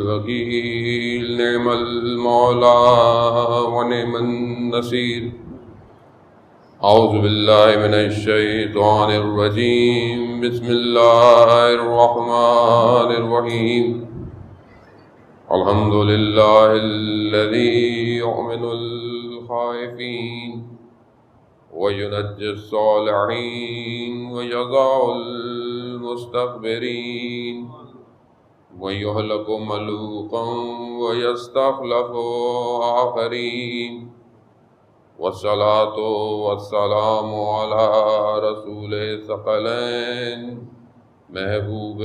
الوكيل نعم المولى ونعم النصير أعوذ بالله من الشيطان الرجيم بسم الله الرحمن الرحيم الحمد لله الذي يؤمن الخائفين وينجي الصالحين ويضع المستكبرين ويهلك ملوكا ويستخلف آخرين والصلاة والسلام على رسول الثقلين محبوب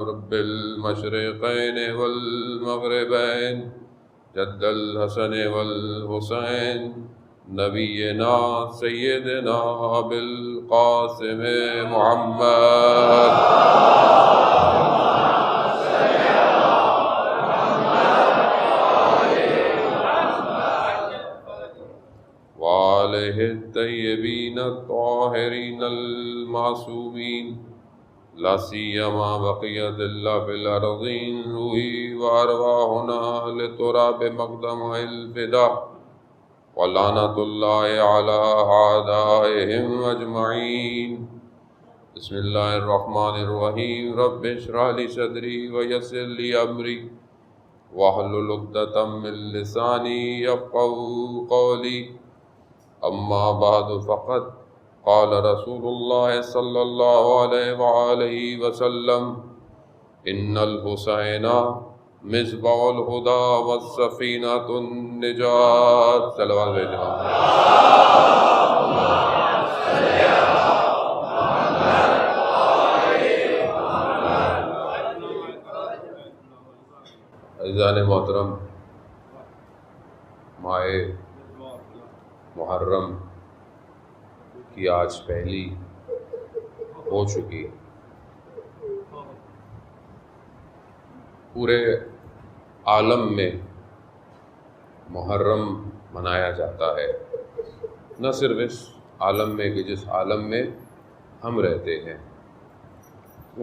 رب المشرقين والمغربين جد الحسن والحسين نبينا سيدنا بالقاسم محمد وآله الطيبين الطاهرين المعصومين لا سيما بقية الله في الأرضين روحي وأرواحنا لتراب مقدم الفداء ولعنة الله على أعدائهم أجمعين بسم الله الرحمن الرحيم رب اشرح لي صدري ويسر لي أمري واحلل عقدة من لساني يفقهوا قولي أما بعد فقد قال رسول الله صلى الله عليه وآله وسلم إن الحسين مصباح الهدى والسفينة النجاة صلوات بھیجنا عزیزان محترم، ماہ محرم کی آج پہلی ہو چکی. پورے عالم میں محرم منایا جاتا ہے، نہ صرف اس عالم میں کہ جس عالم میں ہم رہتے ہیں.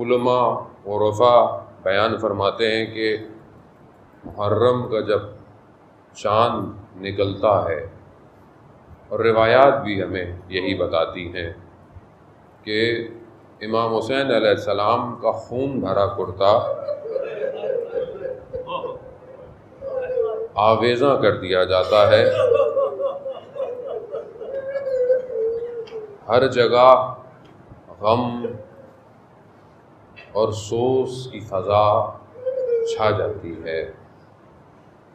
علماء عرفاء بیان فرماتے ہیں کہ محرم کا جب چاند نکلتا ہے، اور روایات بھی ہمیں یہی بتاتی ہیں کہ امام حسین علیہ السلام کا خون بھرا کرتا آویزاں کر دیا جاتا ہے. ہر جگہ غم اور سوز کی فضا چھا جاتی ہے.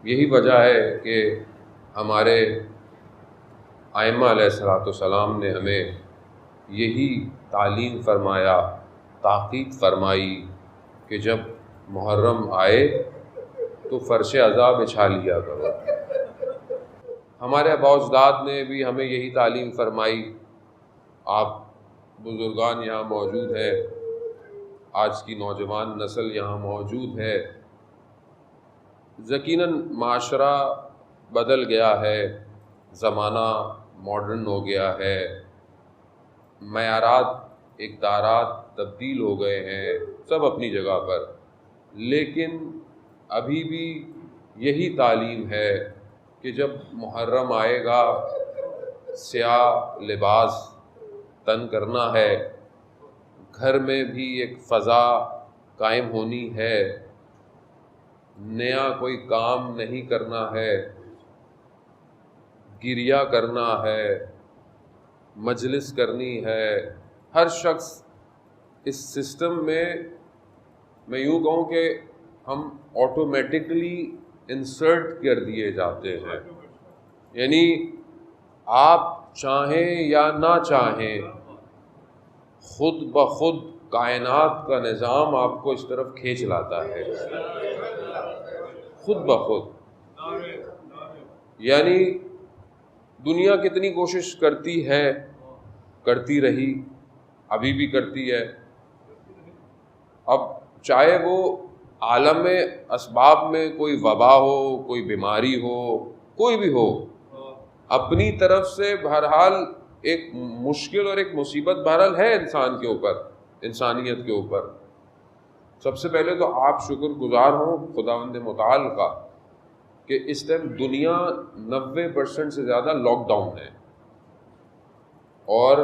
یہی وجہ ہے کہ ہمارے ائمہ علیہ السلام نے ہمیں یہی تعلیم فرمایا، تاکید فرمائی کہ جب محرم آئے تو فرش عزا بچھا لیا کرو. ہمارے آباء و اجداد نے بھی ہمیں یہی تعلیم فرمائی. آپ بزرگان یہاں موجود ہیں، آج کی نوجوان نسل یہاں موجود ہے. یقیناً معاشرہ بدل گیا ہے، زمانہ ماڈرن ہو گیا ہے، معیارات اقدارات تبدیل ہو گئے ہیں، سب اپنی جگہ پر. لیکن ابھی بھی یہی تعلیم ہے کہ جب محرم آئے گا سیاہ لباس تن کرنا ہے، گھر میں بھی ایک فضا قائم ہونی ہے، نیا کوئی کام نہیں کرنا ہے، گریہ کرنا ہے، مجلس کرنی ہے. ہر شخص اس سسٹم میں یوں کہوں کہ ہم آٹومیٹکلی انسرٹ کر دیے جاتے ہیں. یعنی آپ چاہیں یا نہ چاہیں خود بخود کائنات کا نظام آپ کو اس طرف کھینچ لاتا ہے، خود بخود. یعنی دنیا کتنی کوشش کرتی ہے، کرتی رہی، ابھی بھی کرتی ہے. اب چاہے وہ عالم اسباب میں کوئی وبا ہو، کوئی بیماری ہو، کوئی بھی ہو، اپنی طرف سے بہرحال ایک مشکل اور ایک مصیبت بہرحال ہے انسان کے اوپر، انسانیت کے اوپر. سب سے پہلے تو آپ شکر گزار ہوں خداوند متعال کا کہ اس ٹائم دنیا 90% سے زیادہ لاک ڈاؤن ہے، اور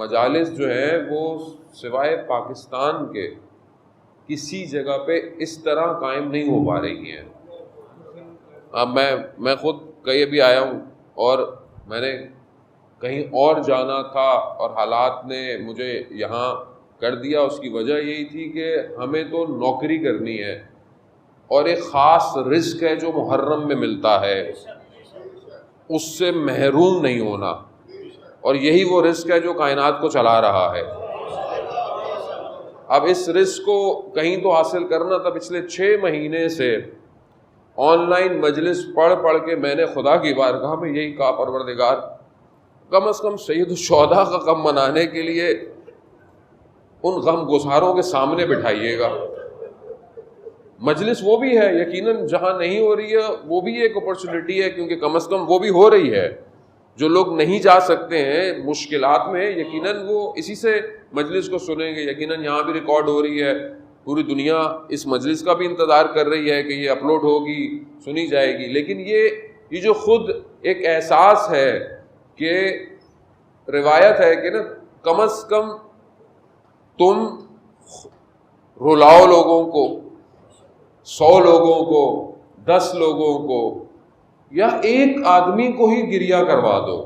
مجالس جو ہیں وہ سوائے پاکستان کے کسی جگہ پہ اس طرح قائم نہیں ہو پا رہی ہیں۔ اب میں خود کہیں بھی آیا ہوں اور میں نے کہیں اور جانا تھا اور حالات نے مجھے یہاں کر دیا، اس کی وجہ یہی تھی کہ ہمیں تو نوکری کرنی ہے اور ایک خاص رزق ہے جو محرم میں ملتا ہے، اس سے محروم نہیں ہونا، اور یہی وہ رزق ہے جو کائنات کو چلا رہا ہے۔ اب اس رزق کو کہیں تو حاصل کرنا تھا۔ پچھلے 6 مہینے سے آن لائن مجلس پڑھ کے میں نے خدا کی بارگاہ میں یہی کہا، پروردگار کم از کم سید الشہداء کا غم منانے کے لیے ان غم گساروں کے سامنے بٹھائیے گا۔ مجلس وہ بھی ہے یقیناً، جہاں نہیں ہو رہی ہے وہ بھی ایک اپرچونٹی ہے، کیونکہ کم از کم وہ بھی ہو رہی ہے۔ جو لوگ نہیں جا سکتے ہیں مشکلات میں، یقیناً وہ اسی سے مجلس کو سنیں گے۔ یقیناً یہاں بھی ریکارڈ ہو رہی ہے، پوری دنیا اس مجلس کا بھی انتظار کر رہی ہے کہ یہ اپلوڈ ہوگی، سنی جائے گی۔ لیکن یہ جو خود ایک احساس ہے کہ روایت ہے کہ نا کم از کم تم رلاؤ لوگوں کو، 100 لوگوں کو، 10 لوگوں کو، یا ایک آدمی کو ہی گریہ کروا دو۔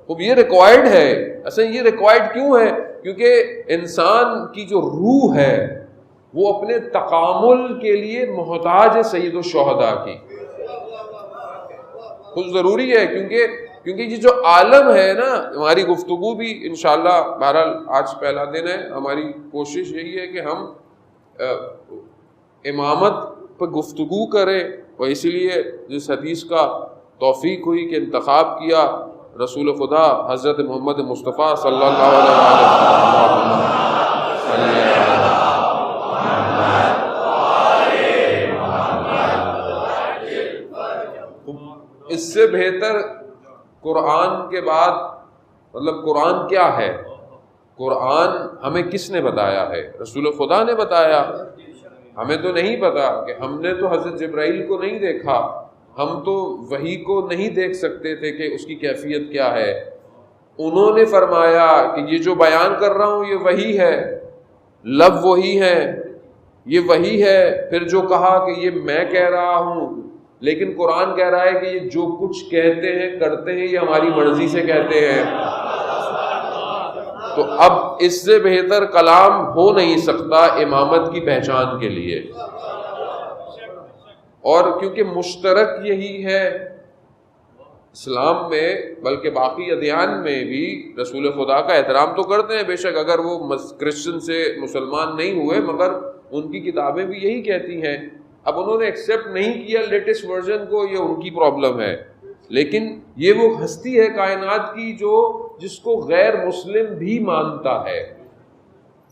اب یہ ریکوائرڈ ہے۔ اصل یہ ریکوائرڈ کیوں ہے؟ کیونکہ انسان کی جو روح ہے وہ اپنے تکامل کے لیے محتاج ہے سید الشہداء کی۔ خود ضروری ہے، کیونکہ یہ جو عالم ہے نا، ہماری گفتگو بھی انشاءاللہ، بہرحال آج پہلا دن ہے، ہماری کوشش یہی ہے کہ ہم امامت پہ گفتگو کریں، اور اسی لیے جس حدیث کا توفیق ہوئی کہ انتخاب کیا رسول خدا حضرت محمد مصطفیٰ صلی اللہ علیہ وسلم، اس سے بہتر قرآن کے بعد، مطلب قرآن کیا ہے؟ قرآن ہمیں کس نے بتایا ہے؟ رسول خدا نے بتایا۔ ہمیں تو نہیں پتا، کہ ہم نے تو حضرت جبرائیل کو نہیں دیکھا، ہم تو وحی کو نہیں دیکھ سکتے تھے کہ اس کی کیفیت کیا ہے۔ انہوں نے فرمایا کہ یہ جو بیان کر رہا ہوں یہ وحی ہے، لب وہی ہے، یہ وحی ہے۔ پھر جو کہا کہ یہ میں کہہ رہا ہوں، لیکن قرآن کہہ رہا ہے کہ یہ جو کچھ کہتے ہیں کرتے ہیں یہ ہماری مرضی سے کہتے ہیں۔ تو اب اس سے بہتر کلام ہو نہیں سکتا امامت کی پہچان کے لیے، اور کیونکہ مشترک یہی ہے اسلام میں، بلکہ باقی ادیان میں بھی رسول خدا کا احترام تو کرتے ہیں بے شک، اگر وہ کرسچن سے مسلمان نہیں ہوئے، مگر ان کی کتابیں بھی یہی کہتی ہیں۔ اب انہوں نے ایکسیپٹ نہیں کیا لیٹسٹ ورژن کو، یہ ان کی پرابلم ہے، لیکن یہ وہ ہستی ہے کائنات کی جس کو غیر مسلم بھی مانتا ہے۔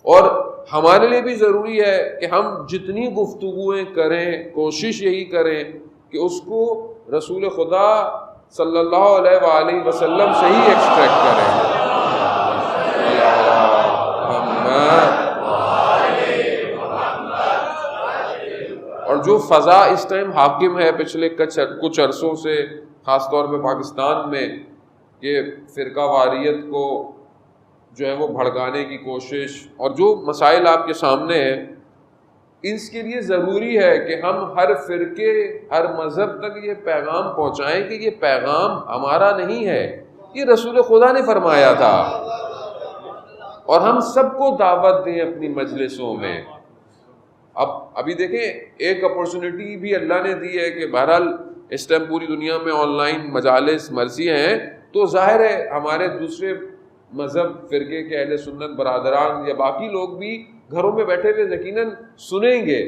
اور ہمارے لیے بھی ضروری ہے کہ ہم جتنی گفتگویں کریں کوشش یہی کریں کہ اس کو رسول خدا صلی اللہ علیہ وآلہ وسلم سے ہی ایکسٹریکٹ کریں۔ اور جو فضا اس ٹائم حاکم ہے پچھلے کچھ عرصوں سے، خاص طور پہ پاکستان میں، کہ فرقہ واریت کو جو ہے وہ بھڑکانے کی کوشش، اور جو مسائل آپ کے سامنے ہیں، اس کے لیے ضروری ہے کہ ہم ہر فرقے، ہر مذہب تک یہ پیغام پہنچائیں کہ یہ پیغام ہمارا نہیں ہے، یہ رسول خدا نے فرمایا تھا، اور ہم سب کو دعوت دیں اپنی مجلسوں میں۔ ابھی دیکھیں ایک اپرچونٹی بھی اللہ نے دی ہے کہ بہرحال اس ٹائم پوری دنیا میں آن لائن مجالس مرضی ہیں، تو ظاہر ہے ہمارے دوسرے مذہب فرقے کے اہل سنت برادران یا باقی لوگ بھی گھروں میں بیٹھے ہوئے یقیناً سنیں گے۔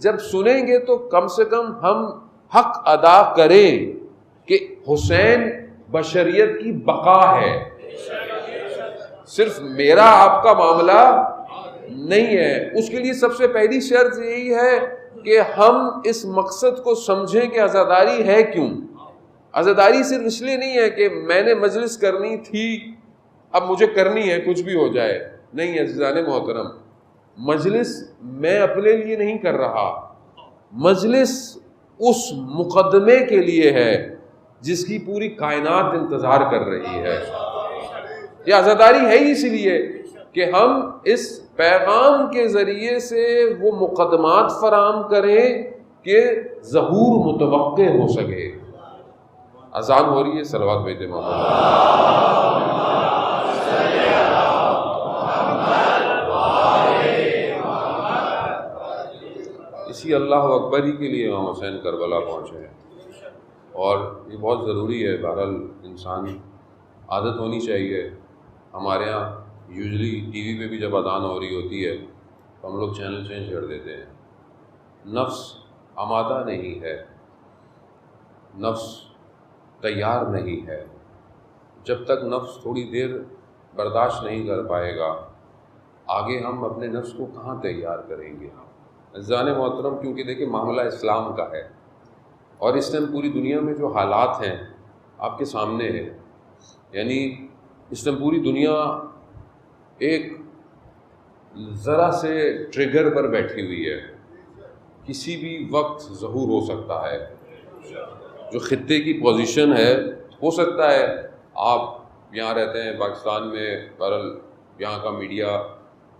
جب سنیں گے تو کم سے کم ہم حق ادا کریں کہ حسین بشریت کی بقا ہے، صرف میرا آپ کا معاملہ نہیں ہے۔ اس کے لیے سب سے پہلی شرط یہی ہے کہ ہم اس مقصد کو سمجھیں کہ عزاداری ہے کیوں۔ عزاداری صرف اس لیے نہیں ہے کہ میں نے مجلس کرنی تھی اب مجھے کرنی ہے کچھ بھی ہو جائے، نہیں عزیزان محترم، مجلس میں اپنے لیے نہیں کر رہا، مجلس اس مقدمے کے لیے ہے جس کی پوری کائنات انتظار کر رہی ہے۔ یہ عزاداری ہے ہی اس لیے کہ ہم اس پیغام کے ذریعے سے وہ مقدمات فراہم کریں کہ ظہور متوقع ہو سکے۔ اذان ہو رہی ہے، صلوات بھیجیں محمد۔ اسی اللہ اکبر ہی کے لیے امام حسین کربلا پہنچے ہیں، اور یہ بہت ضروری ہے۔ بہرحال انسان عادت ہونی چاہیے۔ ہمارے ہاں یوزلی ٹی وی پہ بھی جب اذان ہو رہی ہوتی ہے تو ہم لوگ چینل چینج کر دیتے ہیں۔ نفس آمادہ نہیں ہے، نفس تیار نہیں ہے۔ جب تک نفس تھوڑی دیر برداشت نہیں کر پائے گا، آگے ہم اپنے نفس کو کہاں تیار کریں گے؟ عزیزان محترم، کیونکہ دیکھیں معاملہ اسلام کا ہے، اور اس ٹائم پوری دنیا میں جو حالات ہیں آپ کے سامنے ہیں، یعنی اس ٹائم پوری دنیا ایک ذرا سے ٹریگر پر بیٹھی ہوئی ہے، کسی بھی وقت ظہور ہو سکتا ہے۔ جو خطے کی پوزیشن ہے، ہو سکتا ہے آپ یہاں رہتے ہیں پاکستان میں، بہرحال یہاں کا میڈیا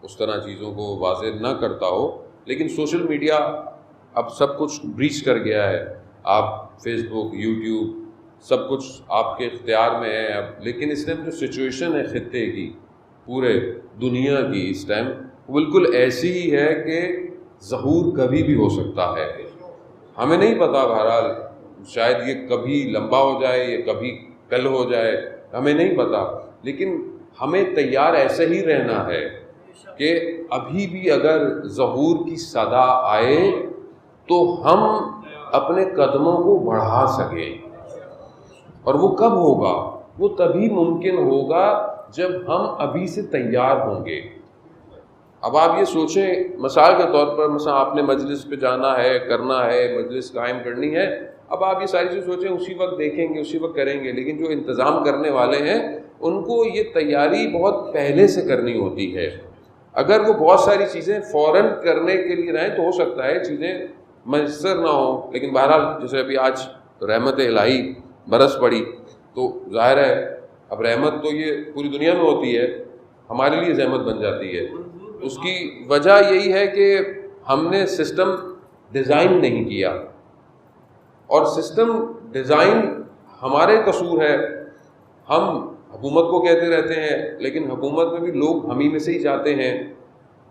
اس طرح چیزوں کو واضح نہ کرتا ہو، لیکن سوشل میڈیا اب سب کچھ بریچ کر گیا ہے۔ آپ فیس بک، یوٹیوب، سب کچھ آپ کے اختیار میں ہے اب۔ لیکن اس ٹائم جو سچویشن ہے خطے کی، پورے دنیا کی اس ٹائم، بالکل ایسی ہی ہے کہ ظہور کبھی بھی ہو سکتا ہے۔ ہمیں نہیں پتا، بہرحال شاید یہ کبھی لمبا ہو جائے، یہ کبھی کل ہو جائے، ہمیں نہیں پتا، لیکن ہمیں تیار ایسے ہی رہنا ہے کہ ابھی بھی اگر ظہور کی صدا آئے تو ہم اپنے قدموں کو بڑھا سکیں۔ اور وہ کب ہوگا؟ وہ تبھی ممکن ہوگا جب ہم ابھی سے تیار ہوں گے۔ اب آپ یہ سوچیں، مثال کے طور پر مثلا آپ نے مجلس پہ جانا ہے، کرنا ہے، مجلس قائم کرنی ہے، اب آپ یہ ساری چیز سوچیں اسی وقت دیکھیں گے، اسی وقت کریں گے، لیکن جو انتظام کرنے والے ہیں ان کو یہ تیاری بہت پہلے سے کرنی ہوتی ہے۔ اگر وہ بہت ساری چیزیں فوراً کرنے کے لیے رہیں تو ہو سکتا ہے چیزیں میسر نہ ہوں، لیکن بہرحال جیسے ابھی آج رحمت الہی برس پڑی تو ظاہر ہے اب رحمت تو یہ پوری دنیا میں ہوتی ہے، ہمارے لیے زحمت بن جاتی ہے۔ اس کی وجہ یہی ہے کہ ہم نے سسٹم ڈیزائن نہیں کیا، اور سسٹم ڈیزائن ہمارے قصور ہے۔ ہم حکومت کو کہتے رہتے ہیں، لیکن حکومت میں بھی لوگ ہم ہی میں سے ہی جاتے ہیں۔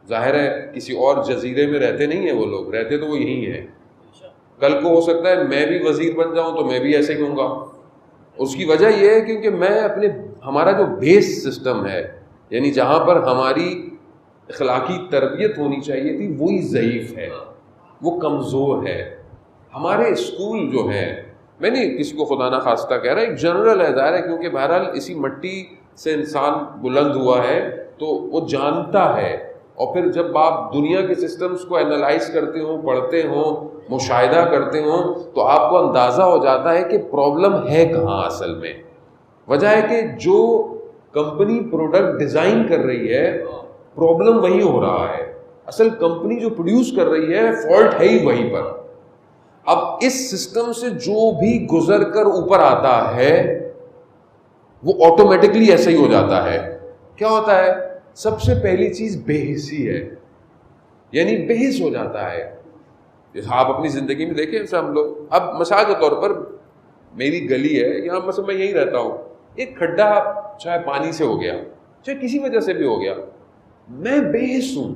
ظاہر ہے کسی اور جزیرے میں رہتے نہیں ہیں، وہ لوگ رہتے تو وہ یہی ہیں۔ کل کو ہو سکتا ہے میں بھی وزیر بن جاؤں تو میں بھی ایسے ہی ہوں گا۔ اس کی وجہ یہ ہے کیونکہ میں ہمارا جو بیس سسٹم ہے، یعنی جہاں پر ہماری اخلاقی تربیت ہونی چاہیے تھی، وہی ضعیف ہے، وہ کمزور ہے۔ ہمارے اسکول جو ہیں، میں نہیں کسی کو خدا نہ خواستہ کہہ رہا، ایک جنرل ہے، ظاہر ہے کیونکہ بہرحال اسی مٹی سے انسان بلند ہوا ہے تو وہ جانتا ہے۔ اور پھر جب آپ دنیا کے سسٹمز کو انالائز کرتے ہوں، پڑھتے ہوں، مشاہدہ کرتے ہوں، تو آپ کو اندازہ ہو جاتا ہے کہ پرابلم ہے کہاں اصل میں۔ وجہ ہے کہ جو کمپنی پروڈکٹ ڈیزائن کر رہی ہے، پرابلم وہی ہو رہا ہے۔ اصل کمپنی جو پروڈیوس کر رہی ہے، فالٹ ہے ہی وہیں پر۔ اب اس سسٹم سے جو بھی گزر کر اوپر آتا ہے وہ آٹومیٹکلی ایسا ہی ہو جاتا ہے۔ کیا ہوتا ہے؟ سب سے پہلی چیز بے حسی ہے، یعنی بے حس ہو جاتا ہے۔ آپ اپنی زندگی میں دیکھیں، جیسے ہم لوگ اب مثال کے طور پر میری گلی ہے یہاں، مثلا میں یہیں رہتا ہوں، ایک کھڈا چاہے پانی سے ہو گیا، چاہے کسی وجہ سے بھی ہو گیا، میں بے حس ہوں،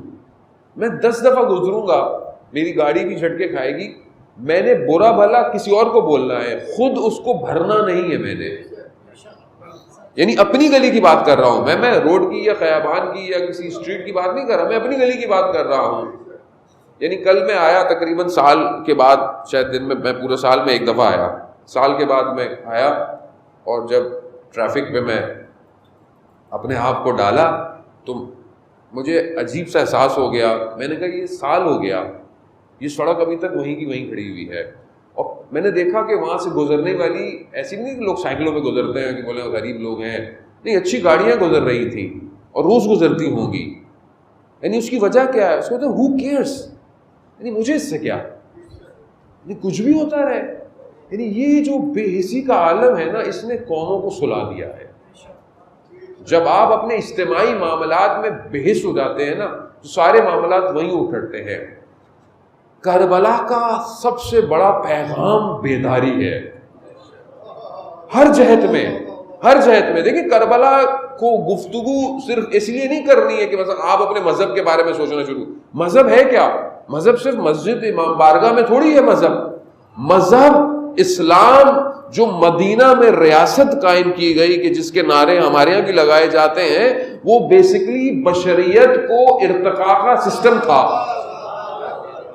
میں 10 دفعہ گزروں گا، میری گاڑی بھی جھٹکے کھائے گی، میں نے برا بھلا کسی اور کو بولنا ہے، خود اس کو بھرنا نہیں ہے میں نے۔ یعنی اپنی گلی کی بات کر رہا ہوں میں روڈ کی یا خیابان کی یا کسی اسٹریٹ کی بات نہیں کر رہا، میں اپنی گلی کی بات کر رہا ہوں۔ یعنی کل میں آیا تقریباً سال کے بعد، شاید دن میں پورے سال میں ایک دفعہ آیا، سال کے بعد میں آیا، اور جب ٹریفک پہ میں اپنے آپ کو ڈالا تو مجھے عجیب سا احساس ہو گیا۔ میں نے کہا یہ سال ہو گیا، یہ سڑک ابھی تک وہیں کی وہیں کھڑی ہوئی ہے، اور میں نے دیکھا کہ وہاں سے گزرنے والی، ایسی نہیں کہ لوگ سائیکلوں پہ گزرتے ہیں کہ بولے غریب لوگ ہیں، نہیں، اچھی گاڑیاں گزر رہی تھیں اور روز گزرتی ہوں گی، یعنی اس کی وجہ کیا ہے؟ اس کو کہتے ہیں ہو کیئرس، یعنی مجھے اس سے کیا، یعنی کچھ بھی ہوتا رہے. یعنی یہ جو بے حسی کا عالم ہے نا، اس نے قوموں کو سلا دیا ہے. جب آپ اپنے اجتماعی معاملات میں بحث ہو جاتے ہیں نا تو سارے معاملات وہیں اٹھتے ہیں. کربلا کا سب سے بڑا پیغام بیداری ہے، ہر جہت میں، ہر جہت میں. دیکھیں کربلا کو گفتگو صرف اس لیے نہیں کرنی ہے کہ مثلا آپ اپنے مذہب کے بارے میں سوچنا شروع. مذہب ہے کیا؟ مذہب صرف مسجد امام بارگاہ میں تھوڑی ہے. مذہب اسلام جو مدینہ میں ریاست قائم کی گئی کہ جس کے نعرے ہمارے یہاں بھی لگائے جاتے ہیں، وہ بیسیکلی بشریت کو ارتقاء کا سسٹم تھا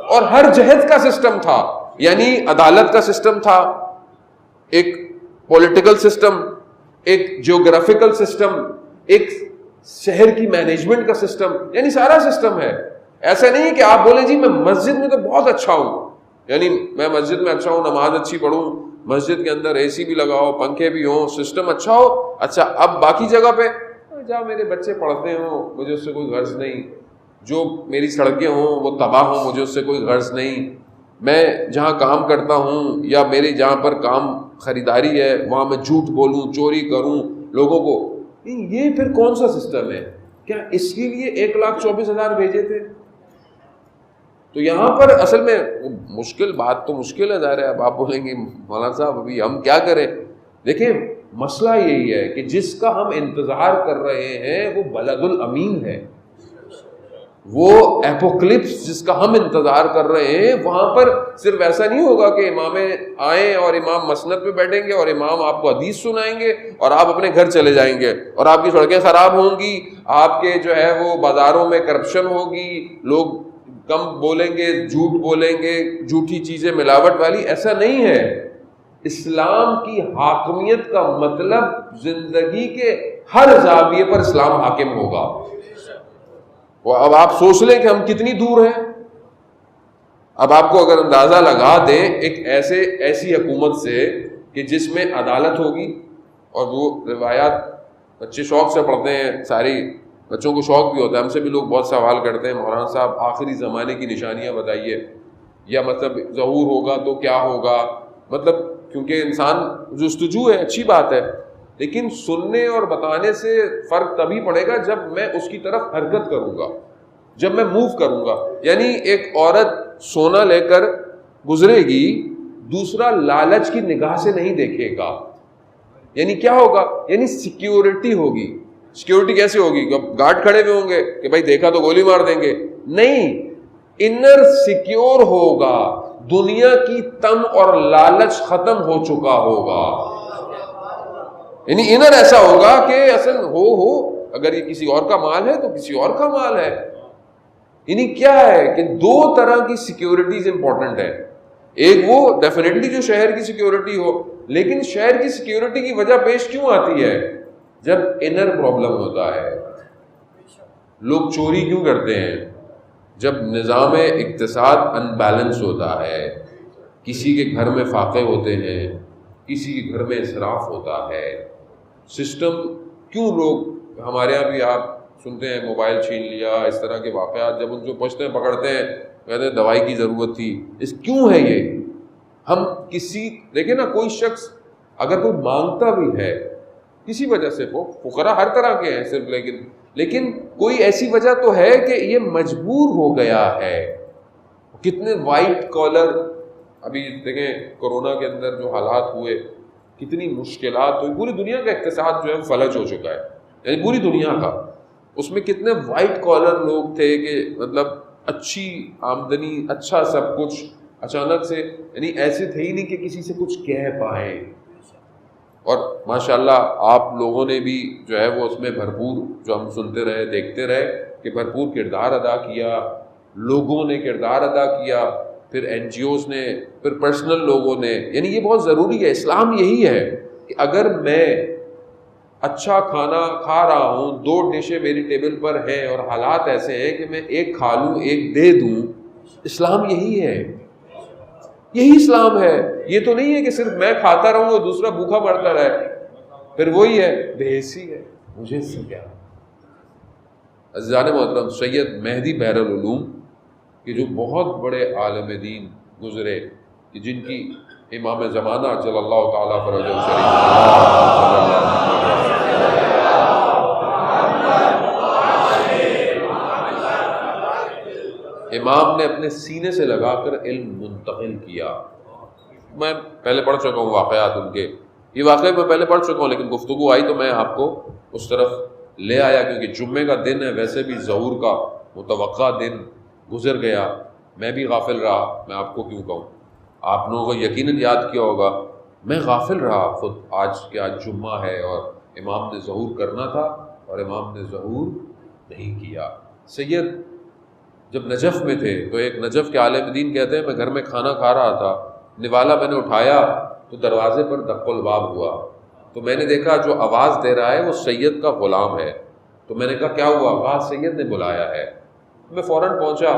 اور ہر جہت کا سسٹم تھا. یعنی عدالت کا سسٹم تھا، ایک پولیٹیکل سسٹم، ایک جیوگرافیکل سسٹم، ایک شہر کی مینجمنٹ کا سسٹم، یعنی سارا سسٹم ہے. ایسا نہیں ہے کہ آپ بولیں جی میں مسجد میں تو بہت اچھا ہوں، یعنی میں مسجد میں اچھا ہوں، نماز اچھی پڑھوں، مسجد کے اندر اے سی بھی لگاؤ، پنکھے بھی ہوں، سسٹم اچھا ہو، اچھا اب باقی جگہ پہ جہاں میرے بچے پڑھتے ہوں مجھے اس سے کوئی غرض نہیں، جو میری سڑکیں ہوں وہ تباہ ہوں مجھے اس سے کوئی غرض نہیں، میں جہاں کام کرتا ہوں یا میرے جہاں پر کام خریداری ہے وہاں میں جھوٹ بولوں، چوری کروں لوگوں کو. یہ پھر کون سا سسٹم ہے؟ کیا اس کے لیے 1,24,000 بھیجے تھے؟ تو یہاں پر اصل میں مشکل بات تو مشکل ہے، ظاہر ہے. اب آپ بولیں گے مولانا صاحب ابھی ہم کیا کریں؟ دیکھیں مسئلہ یہی ہے کہ جس کا ہم انتظار کر رہے ہیں وہ بلد الامین ہے، وہ ایپوکلپس جس کا ہم انتظار کر رہے ہیں وہاں پر صرف ایسا نہیں ہوگا کہ امام آئیں اور امام مسند پہ بیٹھیں گے اور امام آپ کو حدیث سنائیں گے اور آپ اپنے گھر چلے جائیں گے اور آپ کی سڑکیں خراب ہوں گی، آپ کے جو ہے وہ بازاروں میں کرپشن ہوگی، لوگ کم بولیں گے، جھوٹ بولیں گے، جھوٹی چیزیں ملاوٹ والی. ایسا نہیں ہے. اسلام کی حاکمیت کا مطلب زندگی کے ہر زاویے پر اسلام حاکم ہوگا. اب آپ سوچ لیں کہ ہم کتنی دور ہیں. اب آپ کو اگر اندازہ لگا دیں ایک ایسی حکومت سے کہ جس میں عدالت ہوگی، اور وہ روایات بچے شوق سے پڑھتے ہیں، ساری بچوں کو شوق بھی ہوتا ہے، ہم سے بھی لوگ بہت سوال کرتے ہیں مولانا صاحب آخری زمانے کی نشانیاں بتائیے، یا مطلب ظہور ہوگا تو کیا ہوگا، مطلب کیونکہ انسان جستجو ہے، اچھی بات ہے، لیکن سننے اور بتانے سے فرق تبھی پڑے گا جب میں اس کی طرف حرکت کروں گا، جب میں موو کروں گا. یعنی ایک عورت سونا لے کر گزرے گی، دوسرا لالچ کی نگاہ سے نہیں دیکھے گا. یعنی کیا ہوگا؟ یعنی سیکیورٹی ہوگی. سیکیورٹی کیسے ہوگی؟ گارڈ کھڑے ہوئے ہوں گے کہ بھائی دیکھا تو گولی مار دیں گے. نہیں، انر سیکیور ہوگا، دنیا کی تم اور لالچ ختم ہو چکا ہوگا. یعنی انر ایسا ہوگا کہ اصل ہو اگر یہ کسی اور کا مال ہے تو کسی اور کا مال ہے. یعنی کیا ہے کہ دو طرح کی سیکیورٹیز امپورٹنٹ ہے. ایک وہ ڈیفینیٹلی جو شہر کی سیکیورٹی ہو، لیکن شہر کی سیکیورٹی کی وجہ پیش کیوں آتی ہے؟ جب انر پرابلم ہوتا ہے. لوگ چوری کیوں کرتے ہیں؟ جب نظام اقتصاد ان بیلنس ہوتا ہے، کسی کے گھر میں فاقے ہوتے ہیں، کسی کے گھر میں اسراف ہوتا ہے. سسٹم کیوں لوگ ہمارے یہاں بھی آپ سنتے ہیں موبائل چھین لیا، اس طرح کے واقعات، جب ان کو پوچھتے ہیں پکڑتے ہیں کہتے ہیں دوائی کی ضرورت تھی. اس کیوں ہے یہ؟ ہم دیکھیں نا، کوئی شخص اگر کوئی مانگتا بھی ہے کسی وجہ سے، وہ فقراء ہر طرح کے ہیں صرف، لیکن کوئی ایسی وجہ تو ہے کہ یہ مجبور ہو گیا ہے. کتنے وائٹ کالر، ابھی دیکھیں کورونا کے اندر جو حالات ہوئے، کتنی مشکلات ہوئی، پوری دنیا کا اقتصاد جو ہے فلج ہو چکا ہے، یعنی پوری دنیا کا. اس میں کتنے وائٹ کالر لوگ تھے کہ مطلب اچھی آمدنی، اچھا سب کچھ، اچانک سے یعنی ایسے تھے ہی نہیں کہ کسی سے کچھ کہہ پائیں. اور ماشاءاللہ آپ لوگوں نے بھی جو ہے وہ اس میں بھرپور، جو ہم سنتے رہے دیکھتے رہے کہ بھرپور کردار ادا کیا، لوگوں نے کردار ادا کیا، پھر این جی اوز نے، پھر پرسنل لوگوں نے. یعنی یہ بہت ضروری ہے. اسلام یہی ہے کہ اگر میں اچھا کھانا کھا رہا ہوں، 2 ڈشیں میری ٹیبل پر ہیں اور حالات ایسے ہیں کہ میں ایک کھا لوں ایک دے دوں، اسلام یہی ہے، یہی اسلام ہے. یہ تو نہیں ہے کہ صرف میں کھاتا رہوں اور دوسرا بھوکا مرتا رہے. پھر وہی ہے، بے حسی ہے، مجھے اس سے کیا. عزیزان محترم، سید مہدی بحر العلوم کہ جو بہت بڑے عالم دین گزرے کہ جن کی امام زمانہ صلی اللہ تعالیٰ فرجہ امام نے اپنے سینے سے لگا کر علم منتقل کیا. میں پہلے پڑھ چکا ہوں واقعات ان کے، یہ واقعے میں پہلے پڑھ چکا ہوں، لیکن گفتگو آئی تو میں آپ کو اس طرف لے آیا کیونکہ جمعے کا دن ہے، ویسے بھی ظہور کا متوقع دن گزر گیا، میں بھی غافل رہا. میں آپ کو کیوں کہوں، آپ لوگوں کو یقیناً یاد کیا ہوگا، میں غافل رہا خود آج کہ آج جمعہ ہے اور امام نے ظہور کرنا تھا اور امام نے ظہور نہیں کیا. سید جب نجف میں تھے تو ایک نجف کے عالم دین کہتے ہیں میں گھر میں کھانا کھا رہا تھا، نوالا میں نے اٹھایا تو دروازے پر دق الباب ہوا، تو میں نے دیکھا جو آواز دے رہا ہے وہ سید کا غلام ہے. تو میں نے کہا کیا ہوا؟ کہا سید نے بلایا ہے. میں فوراً پہنچا،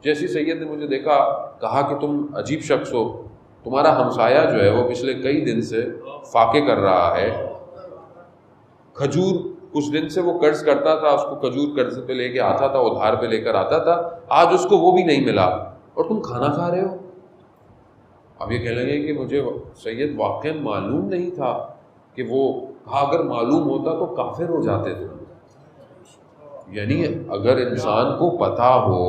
جیسی سید نے مجھے دیکھا کہا کہ تم عجیب شخص ہو، تمہارا ہمسایہ جو ہے وہ پچھلے کئی دن سے فاقے کر رہا ہے، کھجور کچھ دن سے وہ قرض کرتا تھا، اس کو کھجور قرض پہ لے کے آتا تھا، ادھار پہ لے کر آتا تھا، آج اس کو وہ بھی نہیں ملا اور تم کھانا کھا رہے ہو. اب یہ کہہ لیں گے کہ مجھے سید واقعا معلوم نہیں تھا کہ وہ، کہا اگر معلوم ہوتا تو کافر ہو جاتے تھے. یعنی اگر انسان کو پتہ ہو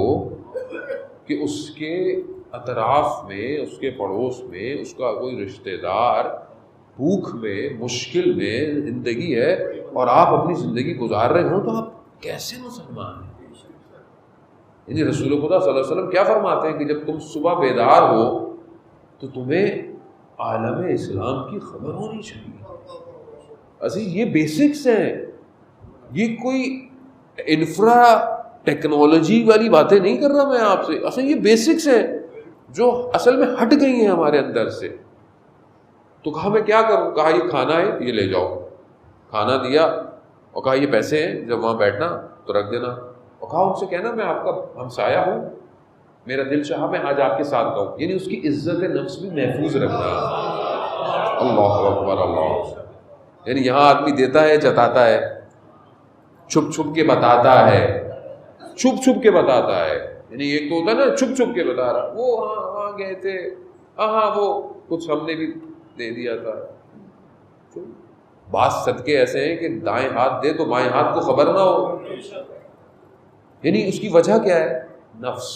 کہ اس کے اطراف میں، اس کے پڑوس میں اس کا کوئی رشتہ دار بھوک میں، مشکل میں زندگی ہے اور آپ اپنی زندگی گزار رہے ہوں، تو آپ کیسے مسلمان ہیں؟ یعنی رسول خدا صلی اللہ علیہ وسلم کیا فرماتے ہیں کہ جب تم صبح بیدار ہو تو تمہیں عالم اسلام کی خبر ہونی چاہیے. اصل یہ بیسکس ہیں، یہ کوئی انفرا ٹیکنالوجی والی باتیں نہیں کر رہا میں آپ سے، اصل یہ بیسکس ہیں جو اصل میں ہٹ گئی ہیں ہمارے اندر سے. تو کہا میں کیا کروں؟ کہا یہ کھانا ہے، یہ لے جاؤ. کھانا دیا اور کہا یہ پیسے ہیں، جب وہاں بیٹھنا تو رکھ دینا، اور کہا ان سے کہنا میں آپ کا ہمسایہ ہوں، میرا دل چاہا میں آج آپ کے ساتھ رہوں. یعنی اس کی عزت نفس بھی محفوظ رکھنا. اللہ اکبر اللہ. یعنی یہاں آدمی دیتا ہے، جتاتا ہے، چھپ چھپ کے بتاتا ہے، چھپ چھپ کے بتاتا ہے. یعنی ایک تو ہوتا ہے نا چھپ چھپ کے بتا رہا، وہ ہاں گئے تھے، ہاں وہ کچھ ہم نے بھی دے دیا تھا. بعض صدقے ایسے ہیں کہ دائیں ہاتھ دے تو بائیں ہاتھ کو خبر نہ ہو. یعنی اس کی وجہ کیا ہے؟ نفس.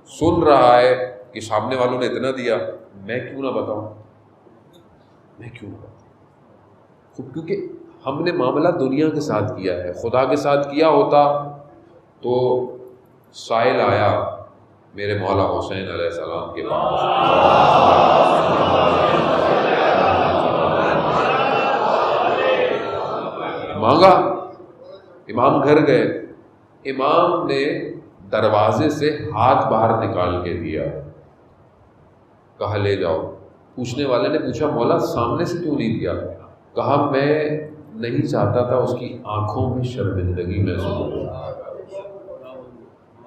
سن رہا ہے کہ سامنے والوں نے اتنا دیا، میں کیوں نہ بتاؤں، میں کیوں نہ بتاؤں. کیونکہ ہم نے معاملہ دنیا کے ساتھ کیا ہے، خدا کے ساتھ کیا ہوتا تو سائل آیا میرے مولا حسین علیہ السلام کے پاس، مانگا. امام گھر گئے، امام نے دروازے سے ہاتھ باہر نکال کے دیا، کہا لے جاؤ. پوچھنے والے نے پوچھا مولا سامنے سے کیوں نہیں دیا؟ کہا میں نہیں چاہتا تھا اس کی آنکھوں میں شرمندگی محسوس ہو.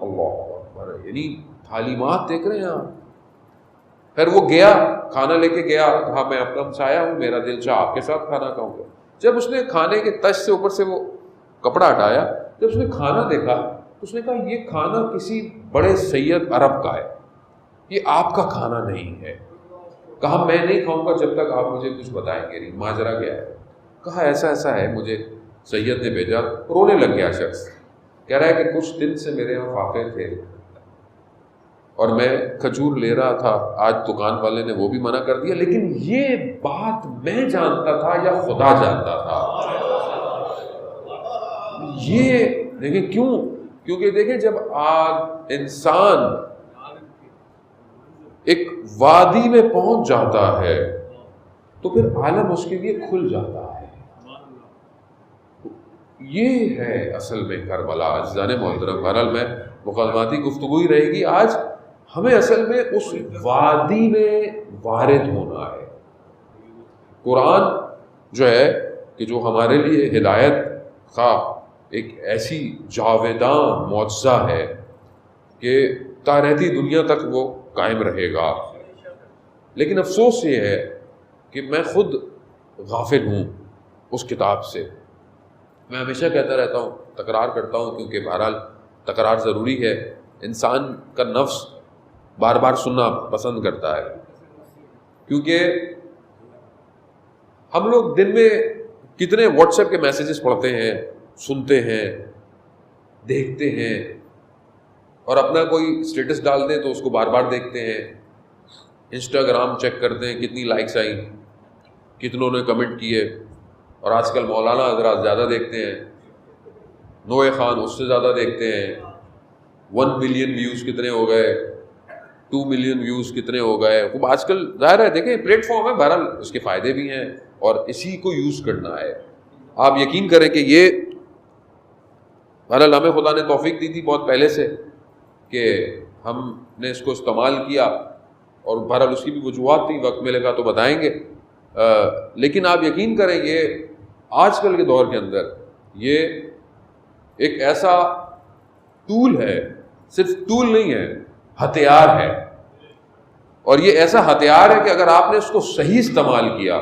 اللہ اکبر. یعنی تعلیمات دیکھ رہے ہیں آپ. پھر وہ گیا، کھانا لے کے گیا، کہا میں آپ کا ہمسایہ ہوں، میرا دل چاہ آپ کے ساتھ کھانا کھاؤں گا. جب اس نے کھانے کے تش سے اوپر سے وہ کپڑا ہٹایا، جب اس نے کھانا دیکھا تو اس نے کہا یہ کھانا کسی بڑے سید عرب کا ہے، یہ آپ کا کھانا نہیں ہے. کہا میں نہیں کھاؤں گا جب تک آپ مجھے کچھ بتائیں گے نہیں. ماجرا کیا ہے؟ کہا ایسا ایسا ہے، مجھے سید نے بھیجا. رونے لگ گیا شخص، کہہ رہا ہے کہ کچھ دن سے میرے یہاں فاقے تھے اور میں کھجور لے رہا تھا، آج دکان والے نے وہ بھی منع کر دیا، لیکن یہ بات میں جانتا تھا یا خدا جانتا تھا. یہ دیکھیں کیوں؟ کیونکہ دیکھیں جب انسان ایک وادی میں پہنچ جاتا ہے تو پھر عالم اس کے لیے کھل جاتا ہے. یہ ہے اصل میں کربلا. عزیزان محترم، بہرحال میں مقدماتی گفتگو ہی رہے گی. آج ہمیں اصل میں اس وادی میں وارد ہونا ہے. قرآن جو ہے کہ جو ہمارے لیے ہدایت کا ایک ایسی جاویداں معجزہ ہے کہ تا رہتی دنیا تک وہ قائم رہے گا. لیکن افسوس یہ ہے کہ میں خود غافل ہوں اس کتاب سے. میں ہمیشہ کہتا رہتا ہوں، تکرار کرتا ہوں، کیونکہ بہرحال تکرار ضروری ہے، انسان کا نفس بار بار سننا پسند کرتا ہے، کیونکہ ہم لوگ دن میں کتنے واٹس ایپ کے میسیجز پڑھتے ہیں، سنتے ہیں، دیکھتے ہیں، اور اپنا کوئی اسٹیٹس ڈال دیں تو اس کو بار بار دیکھتے ہیں، انسٹاگرام چیک کرتے ہیں کتنی لائکس آئیں، کتنوں نے کمنٹ کیے، اور آج کل مولانا حضرات زیادہ دیکھتے ہیں، نوے خان اس سے زیادہ دیکھتے ہیں، 1 ملین ویوز کتنے ہو گئے، 2 ملین ویوز کتنے ہو گئے. وہ آج کل ظاہر ہے دیکھیں پلیٹ فارم ہے، بہرحال اس کے فائدے بھی ہیں اور اسی کو یوز کرنا ہے. آپ یقین کریں کہ یہ بہرحال ہمیں خدا نے توفیق دی تھی بہت پہلے سے کہ ہم نے اس کو استعمال کیا، اور بہرحال اس کی بھی وجوہات تھی، وقت ملے گا تو بتائیں گے. لیکن آپ یقین کریں یہ آج کل کے دور کے اندر یہ ایک ایسا ٹول ہے، صرف ٹول نہیں ہے، ہتھیار ہے. اور یہ ایسا ہتھیار ہے کہ اگر آپ نے اس کو صحیح استعمال کیا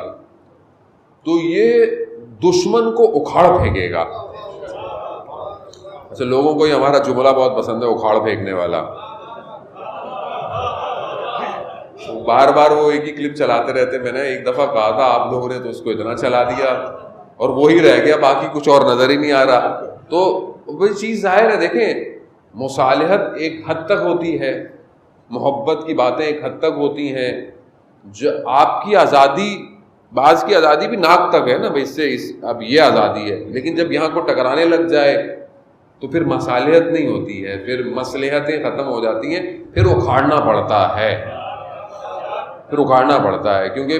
تو یہ دشمن کو اکھاڑ پھینکے گا. اچھا، لوگوں کو یہ ہمارا جملہ بہت پسند ہے، اکھاڑ پھینکنے والا. بار بار وہ ایک ہی کلپ چلاتے رہتے. میں نے ایک دفعہ کہا تھا، آپ لوگوں نے تو اس کو اتنا چلا دیا اور وہی رہ گیا، باقی کچھ اور نظر ہی نہیں آ رہا. تو وہی چیز ظاہر ہے، دیکھیں مصالحت ایک حد تک ہوتی ہے، محبت کی باتیں ایک حد تک ہوتی ہیں، جو آپ کی آزادی، بعض کی آزادی بھی ناک تک ہے نا بھائی، اس سے اب یہ آزادی ہے. لیکن جب یہاں کو ٹکرانے لگ جائے تو پھر مصالحت نہیں ہوتی ہے، پھر مصلحتیں ختم ہو جاتی ہیں، پھر اکھاڑنا پڑتا ہے، پھر اکھاڑنا پڑتا ہے. کیونکہ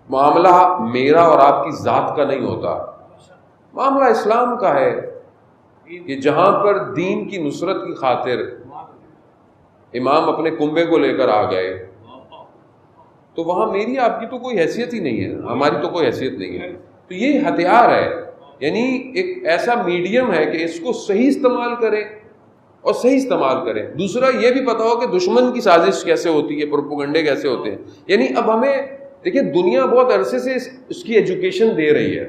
معاملہ میرا اور آپ کی ذات کا نہیں ہوتا، معاملہ اسلام کا ہے کہ جہاں پر دین کی نصرت کی خاطر امام اپنے کنبے کو لے کر آ گئے تو وہاں میری آپ کی تو کوئی حیثیت ہی نہیں ہے، ہماری تو کوئی حیثیت نہیں ہے. تو یہ ہتھیار ہے، یعنی ایک ایسا میڈیم ہے کہ اس کو صحیح استعمال کریں اور صحیح استعمال کریں. دوسرا یہ بھی پتا ہو کہ دشمن کی سازش کیسے ہوتی ہے، پروپیگنڈے کیسے ہوتے ہیں. یعنی اب ہمیں دیکھیں دنیا بہت عرصے سے اس کی ایجوکیشن دے رہی ہے.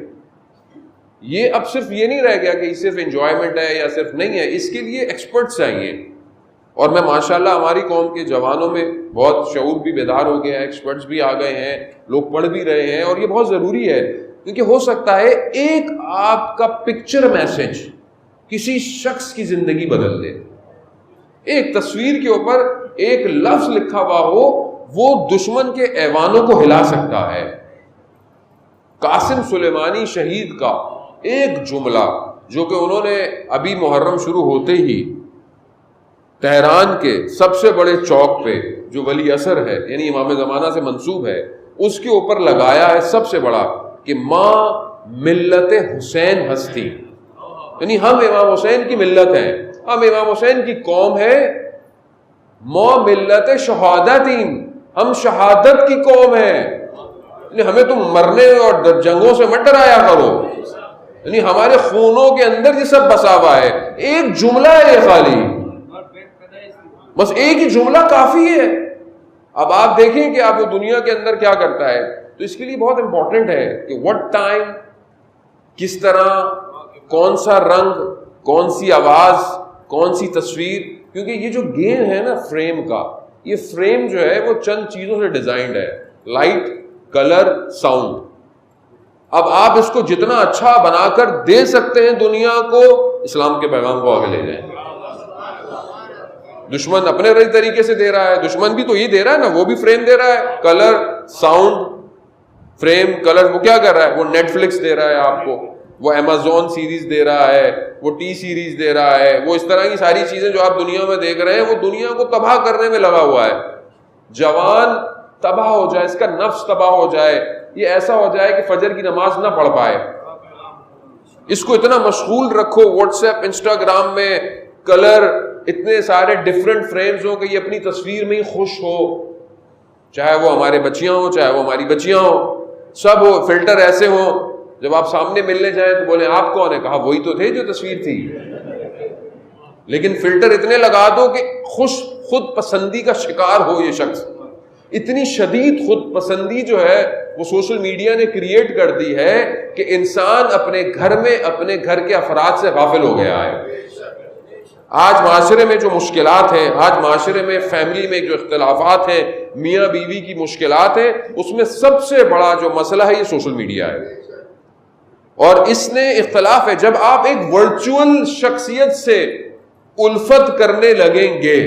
یہ اب صرف یہ نہیں رہ گیا کہ یہ صرف انجوائمنٹ ہے یا صرف نہیں ہے، اس کے لیے ایکسپرٹس چاہیے. اور میں ماشاءاللہ ہماری قوم کے جوانوں میں بہت شعور بھی بیدار ہو گیا ہے، ایکسپرٹس بھی آ گئے ہیں، لوگ پڑھ بھی رہے ہیں، اور یہ بہت ضروری ہے. کیونکہ ہو سکتا ہے ایک آپ کا پکچر میسج کسی شخص کی زندگی بدل دے. ایک تصویر کے اوپر ایک لفظ لکھا ہوا ہو، وہ دشمن کے ایوانوں کو ہلا سکتا ہے. قاسم سلیمانی شہید کا ایک جملہ جو کہ انہوں نے ابھی محرم شروع ہوتے ہی تہران کے سب سے بڑے چوک پہ جو ولی اثر ہے یعنی امام زمانہ سے منسوب ہے، اس کے اوپر لگایا ہے سب سے بڑا کہ ماں ملت حسین ہستی، یعنی ہم امام حسین کی ملت ہیں، ہم امام حسین کی قوم ہے. ماں ملت شہادتین، ہم شہادت کی قوم ہیں، یعنی ہمیں تم مرنے اور جنگوں سے مت ڈرایا کرو، یعنی ہمارے خونوں کے اندر یہ سب بسا ہوا ہے. ایک جملہ ہے یہ، خالی بس ایک ہی جملہ کافی ہے. اب آپ دیکھیں کہ آپ وہ دنیا کے اندر کیا کرتا ہے. تو اس کے لیے بہت امپورٹنٹ ہے کہ وٹ ٹائم، کس طرح، کون سا رنگ، کون سی آواز، کون سی تصویر. کیونکہ یہ جو گیم ہے نا فریم کا، یہ فریم جو ہے وہ چند چیزوں سے ڈیزائنڈ ہے، لائٹ، کلر، ساؤنڈ. اب آپ اس کو جتنا اچھا بنا کر دے سکتے ہیں دنیا کو، اسلام کے پیغام کو آگے لے جائیں. دشمن اپنے طریقے سے دے رہا ہے، دشمن بھی تو یہ دے رہا ہے نا، وہ بھی فریم دے رہا ہے، کلر، ساؤنڈ، فریم، کلر. وہ کیا کر رہا ہے؟ وہ نیٹ فلکس دے رہا ہے آپ کو، وہ امیزون سیریز دے رہا ہے، وہ ٹی سیریز دے رہا ہے، وہ اس طرح کی ساری چیزیں جو آپ دنیا میں دیکھ رہے ہیں وہ دنیا کو تباہ کرنے میں لگا ہوا ہے. جوان تباہ ہو جائے، اس کا نفس تباہ ہو جائے، یہ ایسا ہو جائے کہ فجر کی نماز نہ پڑھ پائے. اس کو اتنا مشغول رکھو واٹس ایپ، انسٹاگرام میں کلر، اتنے سارے ڈفرنٹ فریمز ہوں کہ یہ اپنی تصویر میں ہی خوش ہو، چاہے وہ ہمارے بچیاں ہوں، چاہے وہ ہماری بچیاں ہوں، سب ہو، فلٹر ایسے ہوں، جب آپ سامنے ملنے جائیں تو بولیں آپ کون ہیں؟ کہا وہی تو تھے جو تصویر تھی. لیکن فلٹر اتنے لگا دو کہ خود پسندی کا شکار ہو یہ شخص. اتنی شدید خود پسندی جو ہے وہ سوشل میڈیا نے کریٹ کر دی ہے کہ انسان اپنے گھر میں اپنے گھر کے افراد سے غافل ہو گیا ہے. آج معاشرے میں جو مشکلات ہیں، آج معاشرے میں فیملی میں جو اختلافات ہیں، میاں بیوی کی مشکلات ہیں، اس میں سب سے بڑا جو مسئلہ ہے یہ سوشل میڈیا ہے. اور اس نے اختلاف ہے. جب آپ ایک ورچوئل شخصیت سے الفت کرنے لگیں گے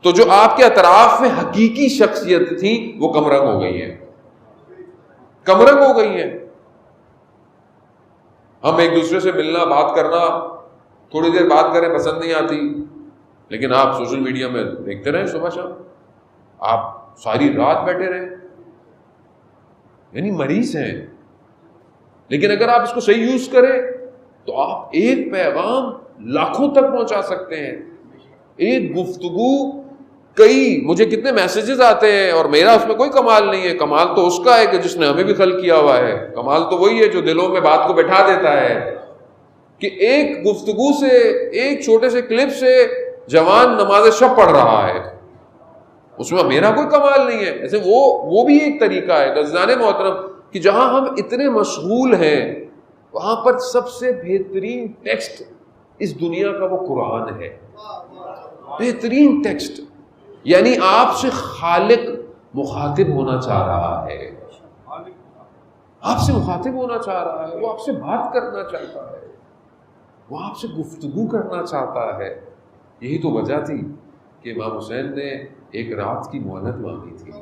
تو جو آپ کے اطراف میں حقیقی شخصیت تھی وہ کمرنگ ہو گئی ہے، کمرنگ ہو گئی ہے. ہم ایک دوسرے سے ملنا، بات کرنا، تھوڑی دیر بات کریں پسند نہیں آتی، لیکن آپ سوشل میڈیا میں دیکھتے رہیں صبح شام، آپ ساری رات بیٹھے رہیں، یعنی مریض ہیں. لیکن اگر آپ اس کو صحیح یوز کریں تو آپ ایک پیغام لاکھوں تک پہنچا سکتے ہیں. ایک گفتگو کئی، مجھے کتنے میسیجز آتے ہیں اور میرا اس میں کوئی کمال نہیں ہے. کمال تو اس کا ہے کہ جس نے ہمیں بھی خلق کیا ہوا ہے. کمال تو وہی ہے جو دلوں میں بات کو بٹھا دیتا ہے کہ ایک گفتگو سے، ایک چھوٹے سے کلپ سے جوان نماز شب پڑھ رہا ہے، اس میں میرا کوئی کمال نہیں ہے. ایسے وہ بھی ایک طریقہ ہے. عزیزان محترم کہ جہاں ہم اتنے مشغول ہیں وہاں پر سب سے بہترین ٹیکسٹ اس دنیا کا وہ قرآن ہے. بہترین ٹیکسٹ، یعنی آپ سے خالق مخاطب ہونا چاہ رہا ہے، آپ سے مخاطب ہونا چاہ رہا ہے، وہ آپ سے بات کرنا چاہتا ہے، وہ آپ سے گفتگو کرنا چاہتا ہے. یہی تو وجہ تھی کہ امام حسین نے ایک رات کی مہلت مانگی تھی.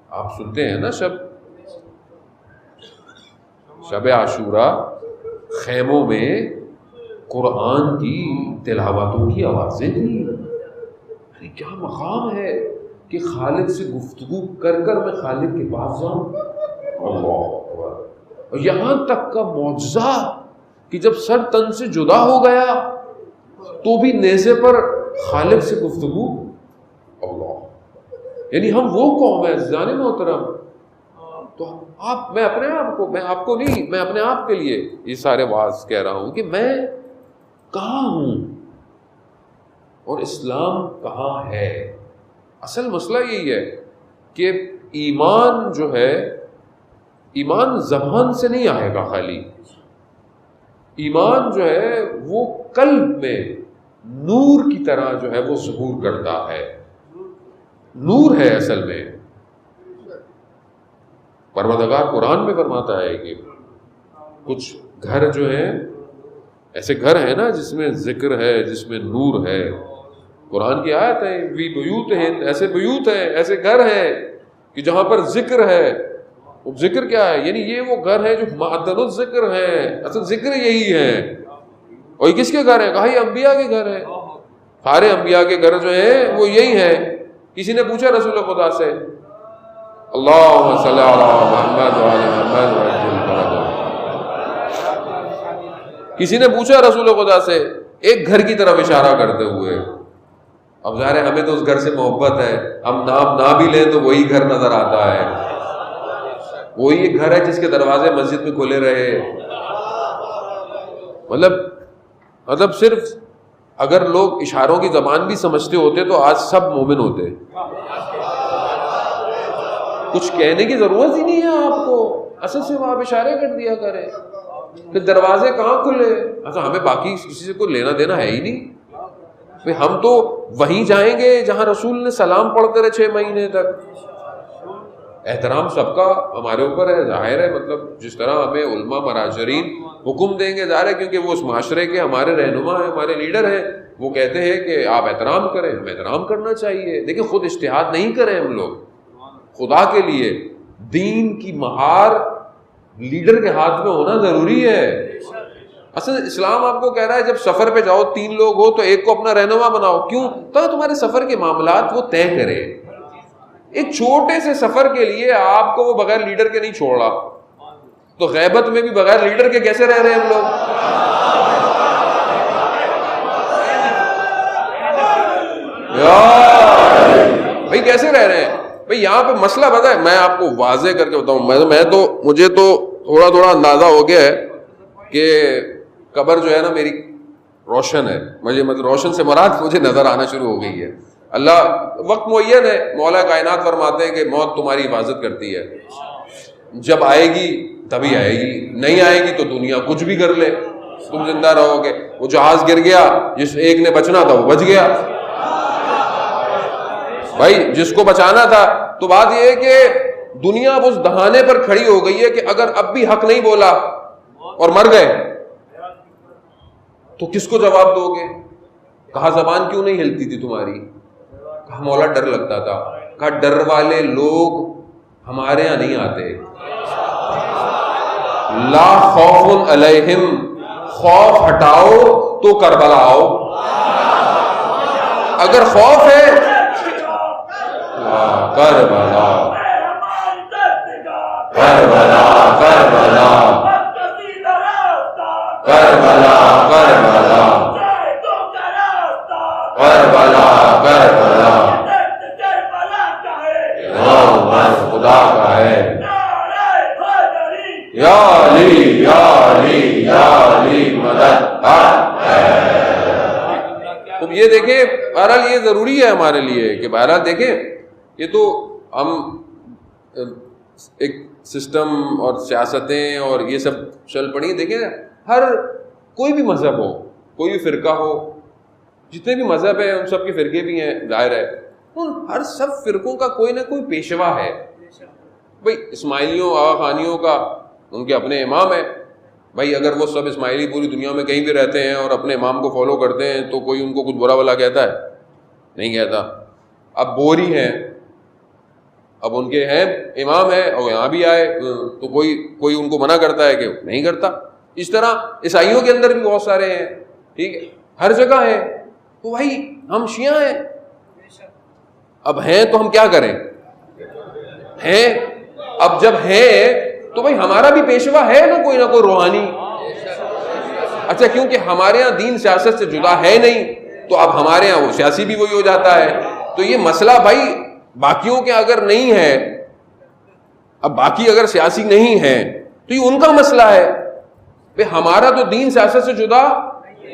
آپ سنتے ہیں نا شب عاشورہ خیموں میں قرآن کی تلاوتوں کی آوازیں تھیں. کیا مقام ہے کہ خالق سے گفتگو کر کر میں خالق کے پاس جاؤں. اللہ اکبر. اور یہاں تک کا معجزہ کہ جب سر تن سے جدا ہو گیا تو بھی نیزے پر خالق سے گفتگو. اللہ، یعنی ہم وہ قوم ہے عزیزان محترم. تو میں آپ کو نہیں، میں اپنے آپ کے لیے یہ سارے واعظ کہہ رہا ہوں کہ میں کہاں ہوں اور اسلام کہاں ہے. اصل مسئلہ یہی ہے کہ ایمان جو ہے، ایمان زبان سے نہیں آئے گا خالی. ایمان جو ہے وہ قلب میں نور کی طرح جو ہے وہ ظہور کرتا ہے. نور ہے اصل میں. پروردگار قرآن میں فرماتا ہے کہ کچھ گھر جو ہیں ایسے گھر ہیں نا جس میں ذکر ہے، جس میں نور ہے. قرآن کی آیت ہے وی بیوت ہیں، ایسے بیوت ہیں، ایسے گھر ہیں کہ جہاں پر ذکر ہے. وہ ذکر کیا ہے؟ یعنی یہ وہ گھر ہے جو معدن الذکر ہے. اصل ذکر یہی ہے. اور یہ کس کے گھر ہیں؟ کہا یہ انبیاء کے گھر ہیں. سارے انبیاء کے گھر جو ہیں وہ یہی ہیں. کسی نے پوچھا رسول خدا سے، اللہم صلی علی محمد وعلی محمد وعجل فرجہ، کسی نے پوچھا رسول خدا سے ایک گھر کی طرف اشارہ کرتے ہوئے. اب ظاہر ہے ہمیں تو اس گھر سے محبت ہے، ہم نام نہ بھی لیں تو وہی گھر نظر آتا ہے. وہی ایک گھر ہے جس کے دروازے مسجد میں کھلے رہے. مطلب صرف اگر لوگ اشاروں کی زبان بھی سمجھتے ہوتے تو آج سب مومن ہوتے. کچھ کہنے کی ضرورت ہی نہیں ہے آپ کو. اصل سے آپ اشارے کر دیا کریں کہ دروازے کہاں کھلے. اچھا ہمیں باقی کسی سے کوئی لینا دینا ہے ہی نہیں. ہم تو وہیں جائیں گے جہاں رسول نے سلام پڑھتے رہے 6 مہینے تک. احترام سب کا ہمارے اوپر ہے. ظاہر ہے مطلب جس طرح ہمیں علماء مراجعین حکم دیں گے، ظاہر ہے کیونکہ وہ اس معاشرے کے ہمارے رہنما ہیں، ہمارے لیڈر ہیں، وہ کہتے ہیں کہ آپ احترام کریں، ہمیں احترام کرنا چاہیے. دیکھیں خود اجتہاد نہیں کریں ہم لوگ. خدا کے لیے دین کی مہار لیڈر کے ہاتھ میں ہونا ضروری ہے. اصل اسلام آپ کو کہہ رہا ہے جب سفر پہ جاؤ 3 لوگ ہو تو ایک کو اپنا رہنما بناؤ. کیوں؟ تو تمہارے سفر کے معاملات وہ طے کرے. ایک چھوٹے سے سفر کے لیے آپ کو وہ بغیر لیڈر کے نہیں چھوڑ رہا. تو غیبت میں بھی بغیر لیڈر کے کیسے رہ رہے ہیں ہم لوگ؟ بھائی کیسے رہ رہے ہیں بھائی؟ یہاں پہ مسئلہ پتہ ہے، میں آپ کو واضح کر کے بتاؤں. مجھے تو تھوڑا اندازہ ہو گیا ہے کہ قبر جو ہے نا میری روشن ہے. مجھے روشن سے مراد مجھے نظر آنا شروع ہو گئی ہے. اللہ وقت معین ہے، مولا کائنات فرماتے ہیں کہ موت تمہاری حفاظت کرتی ہے، جب آئے گی تبھی آئے گی، نہیں آئے گی تو دنیا کچھ بھی کر لے، تم زندہ رہو گے۔ وہ جہاز گر گیا، جس ایک نے بچنا تھا وہ بچ گیا بھائی، جس کو بچانا تھا۔ تو بات یہ ہے کہ دنیا اب اس دہانے پر کھڑی ہو گئی ہے کہ اگر اب بھی حق نہیں بولا اور مر گئے تو کس کو جواب دو گے؟ کہا زبان کیوں نہیں ہلتی تھی تمہاری؟ کہا مولا ڈر لگتا تھا۔ کہا ڈر والے لوگ ہمارے یہاں نہیں آتے۔ لا خوف علیہم، خوف ہٹاؤ تو کربلا آؤ۔ اگر خوف ہے کربلا کربلا کربلا کربلا کربلا کربلا کربلا خدا کا ہے۔ یا علی یا علی یا علی مدد ہے۔ اب یہ دیکھیں، بہرحال یہ ضروری ہے ہمارے لیے کہ بہرحال دیکھیں، یہ تو ہم ایک سسٹم اور سیاستیں اور یہ سب چل پڑی، دیکھیں ہر کوئی بھی مذہب ہو، کوئی بھی فرقہ ہو، جتنے بھی مذہب ہیں ان سب کے فرقے بھی ہیں، ظاہر ہے ان ہر سب فرقوں کا کوئی نہ کوئی پیشوا ہے۔ بھائی اسماعیلیوں آغا خانیوں کا ان کے اپنے امام ہیں، بھائی اگر وہ سب اسماعیلی پوری دنیا میں کہیں بھی رہتے ہیں اور اپنے امام کو فالو کرتے ہیں تو کوئی ان کو کچھ برا بلا کہتا ہے؟ نہیں کہتا۔ اب بوری ہیں، اب ان کے ہیں امام ہیں اور یہاں بھی آئے تو کوئی ان کو منع کرتا ہے کہ نہیں کرتا۔ اس طرح عیسائیوں کے اندر بھی بہت سارے ہیں، ٹھیک ہے، ہر جگہ ہے۔ تو بھائی ہم شیعہ ہیں، اب ہیں تو ہم کیا کریں؟ ہیں، اب جب ہیں تو بھائی ہمارا بھی پیشوا ہے نا کوئی روحانی۔ اچھا کیونکہ ہمارے ہاں دین سیاست سے جدا ہے نہیں تو اب ہمارے ہاں وہ سیاسی بھی وہی ہو جاتا ہے۔ تو یہ مسئلہ بھائی باقیوں کے اگر نہیں ہے، اب باقی اگر سیاسی نہیں ہے تو یہ ان کا مسئلہ ہے، بھائی ہمارا تو دین سیاست سے جدا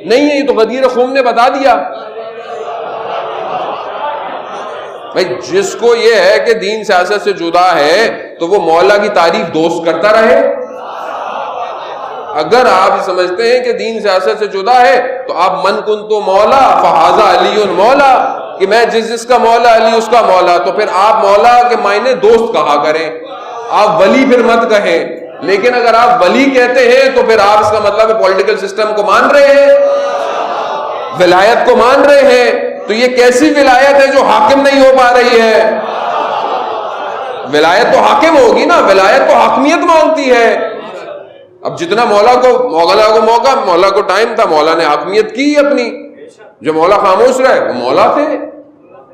نہیں ہے، یہ تو غدیر خم نے بتا دیا۔ بھائی جس کو یہ ہے کہ دین سیاست سے جدا ہے تو وہ مولا کی تعریف دوست کرتا رہے۔ اگر آپ سمجھتے ہیں کہ دین سیاست سے جدا ہے تو آپ من کن تو مولا فہذا علی مولا، کہ میں جس کا مولا علی اس کا مولا، تو پھر آپ مولا کے معنی دوست کہا کریں، آپ ولی پھر مت کہیں۔ لیکن اگر آپ ولی کہتے ہیں تو پھر آپ اس کا مطلب پولیٹیکل سسٹم کو مان رہے ہیں، ولایت کو مان رہے ہیں۔ تو یہ کیسی ولایت ہے جو حاکم نہیں ہو پا رہی ہے؟ ولایت تو حاکم ہوگی نا، ولایت تو حاکمیت مانگتی ہے۔ اب جتنا مولا کو موقع، مولا کو ٹائم تھا، مولا نے حاکمیت کی اپنی۔ جو مولا خاموش رہے وہ مولا تھے،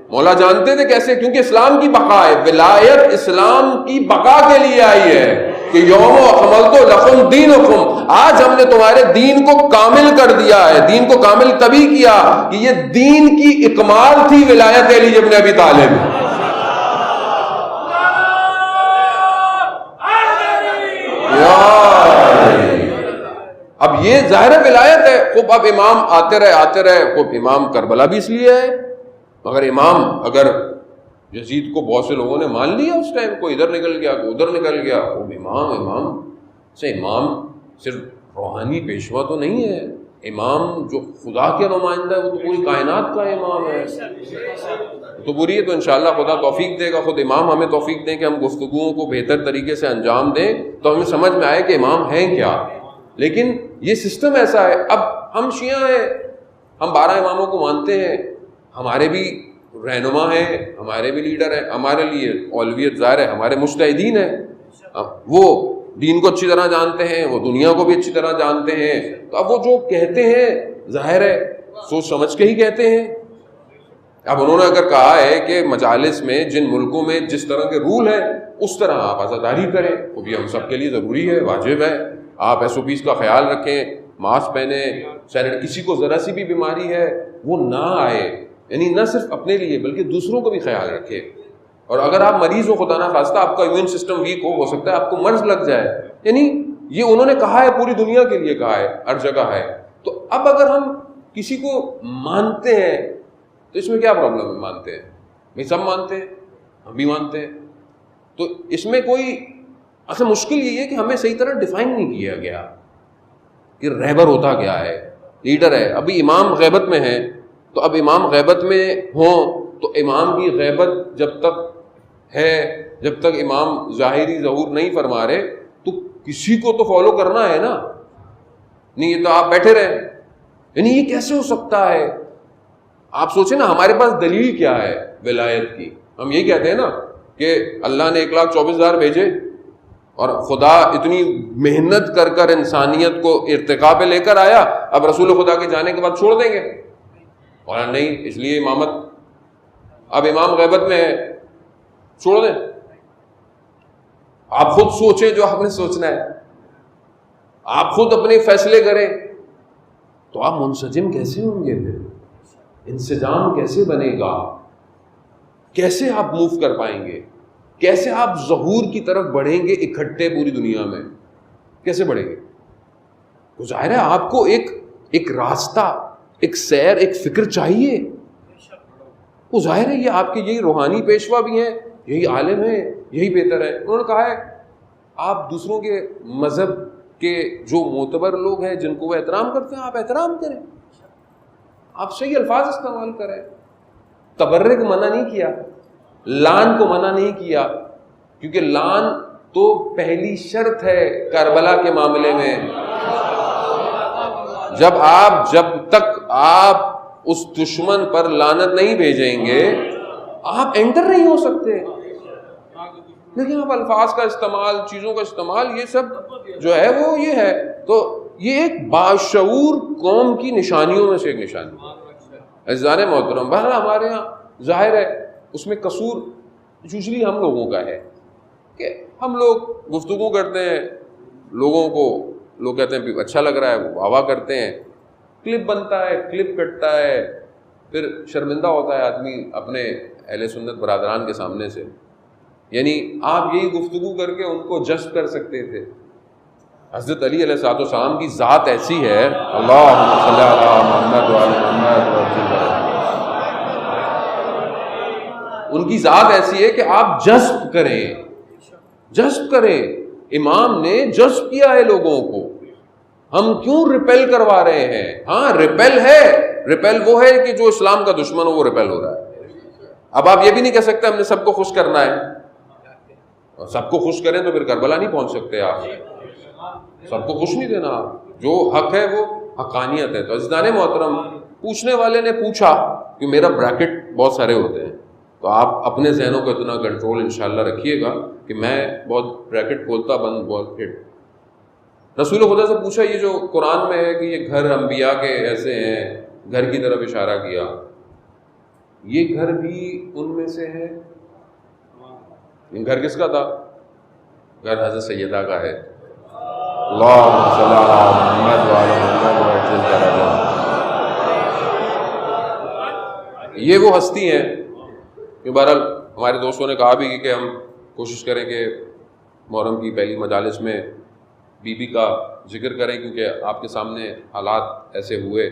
مولا جانتے تھے کیسے، کیونکہ اسلام کی بقا ہے، ولایت اسلام کی بقا کے لیے آئی ہے کہ یوم اکملت لکم دینکم، آج ہم نے تمہارے دین کو کامل کر دیا ہے۔ دین کو کامل تبھی کیا کہ یہ دین کی اکمال تھی ولایت علی ابن ابی طالب۔ اب یہ ظاہر ولایت ہے۔ خوب اب امام آتے رہے، خوب امام کربلا بھی اس لیے ہے، مگر امام اگر یزید کو بہت سے لوگوں نے مان لیا اس ٹائم، کوئی ادھر نکل گیا کوئی ادھر نکل گیا، وہ امام سے امام صرف روحانی پیشوا تو نہیں ہے، امام جو خدا کے نمائندہ ہے وہ تو پوری کائنات کا امام ہے، تو پوری ہے۔ تو انشاءاللہ خدا توفیق دے گا، خود امام ہمیں توفیق دیں کہ ہم گفتگوؤں کو بہتر طریقے سے انجام دیں تو ہمیں سمجھ میں آئے کہ امام ہیں کیا۔ لیکن یہ سسٹم ایسا ہے، اب ہم شیعہ ہیں، ہم 12 اماموں کو مانتے ہیں، ہمارے بھی رہنما ہیں، ہمارے بھی لیڈر ہیں، ہمارے لیے اولویت ظاہر ہے ہمارے مجتہدین ہیں، وہ دین کو اچھی طرح جانتے ہیں، وہ دنیا کو بھی اچھی طرح جانتے ہیں، تو اب وہ جو کہتے ہیں ظاہر ہے سوچ سمجھ کے ہی کہتے ہیں۔ اب انہوں نے اگر کہا ہے کہ مجالس میں جن ملکوں میں جس طرح کے رول ہیں اس طرح آپ عزاداری کریں، وہ بھی ہم سب کے لیے ضروری ہے، واجب ہے، آپ ایس او پیز کا خیال رکھیں، ماسک پہنیں، سینیٹائزر، کسی کو ذرا سی بھی بیماری ہے وہ نہ آئے، یعنی نہ صرف اپنے لیے بلکہ دوسروں کو بھی خیال رکھے۔ اور اگر آپ مریض ہو، خدا نہ خواستہ آپ کا امیون سسٹم ویک ہو سکتا ہے آپ کو مرض لگ جائے، یعنی یہ انہوں نے کہا ہے، پوری دنیا کے لیے کہا ہے، ہر جگہ ہے۔ تو اب اگر ہم کسی کو مانتے ہیں تو اس میں کیا پرابلم ہے؟ مانتے ہیں بھائی، سب مانتے ہیں، ہم بھی مانتے ہیں. تو اس میں کوئی اصل مشکل یہ ہے کہ ہمیں صحیح طرح ڈیفائن نہیں کیا گیا کہ رہبر ہوتا کیا ہے، لیڈر ہے. ابھی امام غیبت میں ہیں، تو اب امام غیبت میں ہوں تو امام کی غیبت جب تک ہے، جب تک امام ظاہری ظہور نہیں فرما رہے تو کسی کو تو فالو کرنا ہے نا. نہیں یہ تو آپ بیٹھے رہے، یعنی یہ کیسے ہو سکتا ہے؟ آپ سوچیں نا، ہمارے پاس دلیل کیا ہے ولایت کی؟ ہم یہی کہتے ہیں نا کہ اللہ نے 1,24,000 بھیجے اور خدا اتنی محنت کر کر انسانیت کو ارتقاء پہ لے کر آیا، اب رسول خدا کے جانے کے بعد چھوڑ دیں گے؟ اور نہیں، اس لیے امامت اب امام غیبت میں ہے، چھوڑ دیں. آپ خود سوچیں جو آپ نے سوچنا ہے، آپ خود اپنے فیصلے کریں. تو آپ منسجم کیسے ہوں گے؟ پھر انسجام کیسے بنے گا؟ کیسے آپ موو کر پائیں گے؟ کیسے آپ ظہور کی طرف بڑھیں گے اکٹھے پوری دنیا میں؟ کیسے بڑھیں گے؟ تو ظاہر ہے آپ کو ایک راستہ، ایک سیر، ایک فکر چاہیے. وہ ظاہر ہے یہ آپ کے یہی روحانی پیشوا بھی ہیں، یہی عالم ہیں، یہی بہتر ہے. انہوں نے کہا ہے آپ دوسروں کے مذہب کے جو معتبر لوگ ہیں جن کو وہ احترام کرتے ہیں، آپ احترام کریں، آپ صحیح الفاظ استعمال کریں. تبرک کو منع نہیں کیا، لعن کو منع نہیں کیا، کیونکہ لعن تو پہلی شرط ہے کربلا کے معاملے میں. جب تک آپ اس دشمن پر لعنت نہیں بھیجیں گے آپ انٹر نہیں ہو سکتے. لیکن آپ الفاظ کا استعمال، چیزوں کا استعمال، یہ سب جو ہے وہ یہ ہے. تو یہ ایک باشعور قوم کی نشانیوں میں سے ایک نشانی ہے. عزیزان محترم، بہرحال ہمارے ہاں ظاہر ہے اس میں قصور یوزلی ہم لوگوں کا ہے کہ ہم لوگ گفتگو کرتے ہیں، لوگوں کو لوگ کہتے ہیں اچھا لگ رہا ہے، وہ واہ واہ کرتے ہیں، کلپ بنتا ہے، کلپ کٹتا ہے، پھر شرمندہ ہوتا ہے آدمی اپنے اہل سنت برادران کے سامنے سے. یعنی آپ یہی گفتگو کر کے ان کو جذب کر سکتے تھے. حضرت علی علیہ الصلوۃ والسلام کی ذات ایسی ہے، اللہم صلی علی محمد وعلی محمد، ان کی ذات ایسی ہے کہ آپ جذب کریں. امام نے جذب کیا ہے لوگوں کو. ہم کیوں ریپیل کروا رہے ہیں؟ ہاں ریپیل وہ ہے کہ جو اسلام کا دشمن ہو وہ ریپیل ہو رہا ہے. اب آپ یہ بھی نہیں کہہ سکتے ہم نے سب کو خوش کرنا ہے، اور سب کو خوش کریں تو پھر کربلا نہیں پہنچ سکتے. آپ سب کو خوش نہیں دینا، جو حق ہے وہ حقانیت ہے. تو عزیزان محترم، پوچھنے والے نے پوچھا کہ میرا بریکٹ بہت سارے ہوتے ہیں، تو آپ اپنے ذہنوں کو اتنا کنٹرول انشاءاللہ رکھیے گا کہ میں بہت بریکٹ کھولتا بند بہت ہٹ. رسول خدا سے پوچھا یہ جو قرآن میں ہے کہ یہ گھر انبیاء کے ایسے ہیں، گھر کی طرف اشارہ کیا، یہ گھر بھی ان میں سے ہے؟ گھر کس کا تھا؟ گھر حضرت سیدہ کا ہے. اللہم صلی علی محمد وعلی محمد وعجل درجات. یہ وہ ہستی ہیں کہ بہرحال ہمارے دوستوں نے کہا بھی کہ ہم کوشش کریں کہ محرم کی پہلی مجالس میں بی بی کا ذکر کریں، کیونکہ آپ کے سامنے حالات ایسے ہوئے.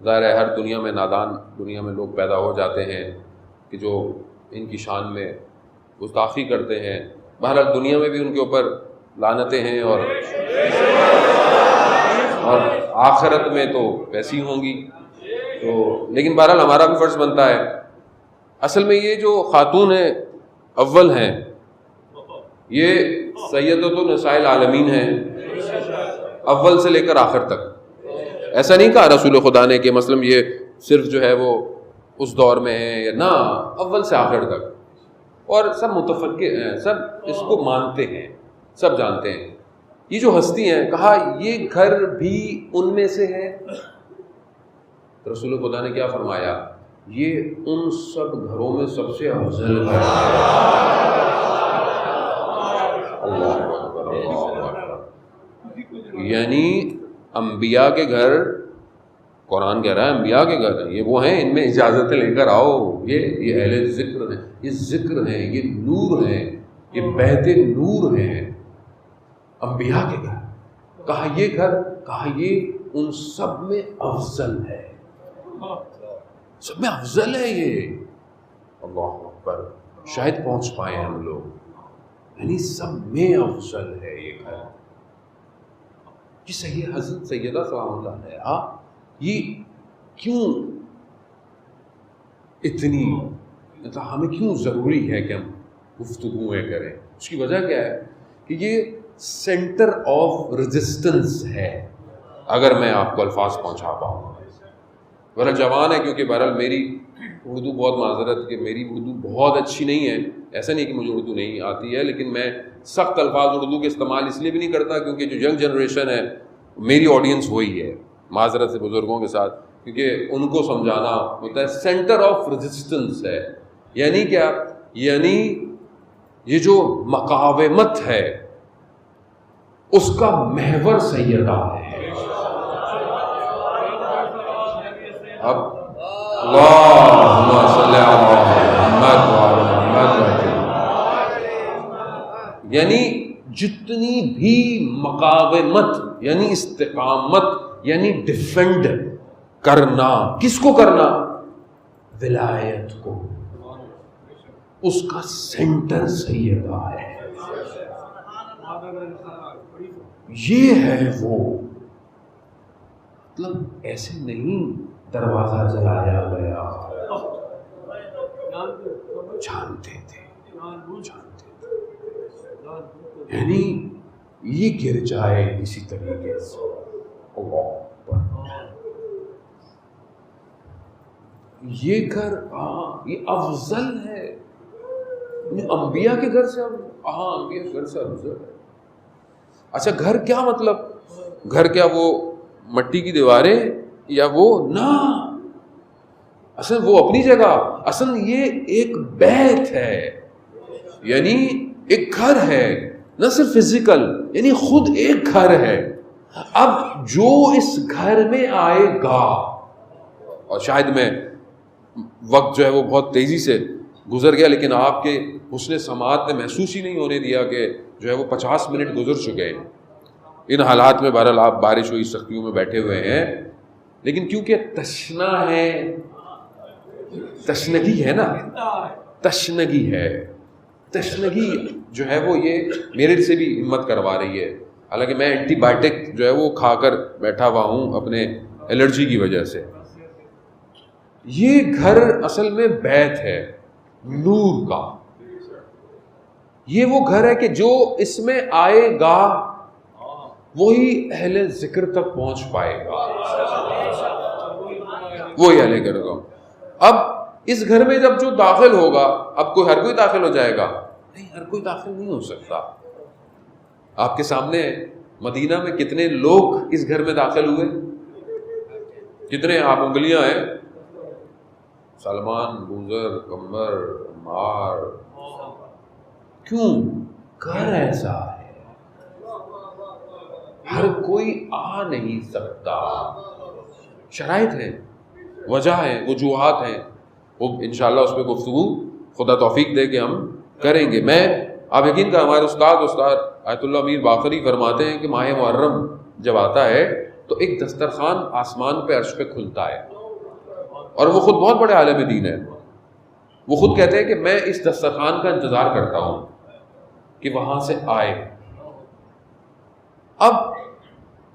ظاہر ہے ہر دنیا میں نادان دنیا میں لوگ پیدا ہو جاتے ہیں کہ جو ان کی شان میں گستاخی کرتے ہیں. بہرحال دنیا میں بھی ان کے اوپر لعنتیں ہیں اور آخرت میں تو ویسی ہوں گی. تو لیکن بہرحال ہمارا بھی فرض بنتا ہے. اصل میں یہ جو خاتون ہیں اول ہیں، یہ سیدۃ النساء العالمین ہیں، اول سے لے کر آخر تک. ایسا نہیں کہا رسول خدا نے کہ مثلا یہ صرف جو ہے وہ اس دور میں ہے یا نہ، اول سے آخر تک. اور سب متفق ہیں، سب اس کو مانتے ہیں، سب جانتے ہیں. یہ جو ہستی ہیں، کہا یہ گھر بھی ان میں سے ہے. رسول خدا نے کیا فرمایا؟ یہ ان سب گھروں میں سب سے افضل گھر ہے. یعنی انبیاء کے گھر، قرآن کہہ رہا ہے انبیاء کے گھر ہیں، یہ وہ ہیں ان میں اجازتیں لے کر آؤ. یہ اہل ذکر ہیں، یہ ذکر ہیں، یہ نور ہیں، یہ بہتے نور ہیں. انبیاء کے گھر، کہا یہ گھر، کہا یہ ان سب میں افضل ہے. سب میں افضل ہے یہ. اللہ اکبر. شاید پہنچ پائے ہم لوگ. یعنی سب میں افضل ہے یہ گھر. یہ صحیح حضرت سیدہ سلام اللہ علیہا یہ کیوں اتنی ہمیں کیوں ضروری ہے کہ ہم گفتگویں کریں؟ اس کی وجہ کیا ہے کہ یہ سینٹر آف ریزسٹنس ہے. اگر میں آپ کو الفاظ پہنچا پاؤں. بہرحال جوان ہے کیونکہ بہرحال میری اردو بہت معذرت کہ میری اردو بہت اچھی نہیں ہے. ایسا نہیں کہ مجھے اردو نہیں آتی ہے، لیکن میں سخت الفاظ اردو کے استعمال اس لیے بھی نہیں کرتا کیونکہ جو ینگ جنریشن ہے میری آڈینس وہی ہے، معذرت سے بزرگوں کے ساتھ، کیونکہ ان کو سمجھانا ہوتا ہے. سینٹر آف ریزسٹنس ہے یعنی کیا؟ یعنی یہ جو مقاومت ہے اس کا محور سیدہ ہے. اب اللہم صلی علی محمد وعلی محمد، یعنی جتنی بھی مقاومت یعنی استقامت یعنی ڈیفینڈ کرنا، کس کو کرنا؟ ولایت کو. اس کا سینٹر سیدہ ہے. یہ ہے وہ، مطلب ایسے نہیں دروازہ جلایا گیا. جانتے تھے یعنی یہ گر جائے کسی طریقے سے. یہ گھر یہ افضل ہے. انبیاء کے گھر سے انبیاء کے گھر سے افضل ہے. اچھا گھر کیا مطلب؟ گھر کیا وہ مٹی کی دیواریں یا وہ؟ نہ، اصل وہ اپنی جگہ. اصل یہ ایک بیت ہے، یعنی ایک گھر ہے، نہ صرف فزیکل، یعنی خود ایک گھر ہے. اب جو اس گھر میں آئے گا، اور شاید میں وقت جو ہے وہ بہت تیزی سے گزر گیا لیکن آپ کے حسن سماعت نے محسوس ہی نہیں ہونے دیا کہ جو ہے وہ 50 منٹ گزر چکے ہیں ان حالات میں. بہرحال آپ بارش ہوئی سختیوں میں بیٹھے ہوئے ہیں، لیکن کیونکہ تشنا ہے، تشنگی ہے نا، تشنگی ہے. تشنگی جو ہے وہ یہ میرے سے بھی ہمت کروا رہی ہے، حالانکہ میں اینٹی بائیوٹک جو ہے وہ کھا کر بیٹھا ہوا ہوں اپنے الرجی کی وجہ سے. یہ گھر اصل میں بیت ہے نور کا. یہ وہ گھر ہے کہ جو اس میں آئے گا وہی اہل ذکر تک پہنچ پائے گا، وہی اہل ذکر کا. اب اس گھر میں جب جو داخل ہوگا، اب کوئی ہر کوئی داخل ہو جائے گا؟ نہیں، ہر کوئی داخل نہیں ہو سکتا. آپ کے سامنے مدینہ میں کتنے لوگ اس گھر میں داخل ہوئے؟ کتنے؟ آپ انگلیاں ہیں. سلمان، بوزر، کمبر، عمار. کیوں؟ گھر ایسا ہے، ہر کوئی آ نہیں سکتا. شرائط ہیں، وجہ ہیں، وجوہات ہیں، وہ انشاءاللہ اس پہ گفتگو خدا توفیق دے کہ ہم کریں گے. آپ یقین کا ہمارے استاد آیت اللہ امیر باقری فرماتے ہیں کہ ماہ محرم جب آتا ہے تو ایک دسترخوان آسمان پہ عرش پہ کھلتا ہے، اور وہ خود بہت بڑے عالم دین ہے. وہ خود کہتے ہیں کہ میں اس دسترخوان کا انتظار کرتا ہوں کہ وہاں سے آئے. اب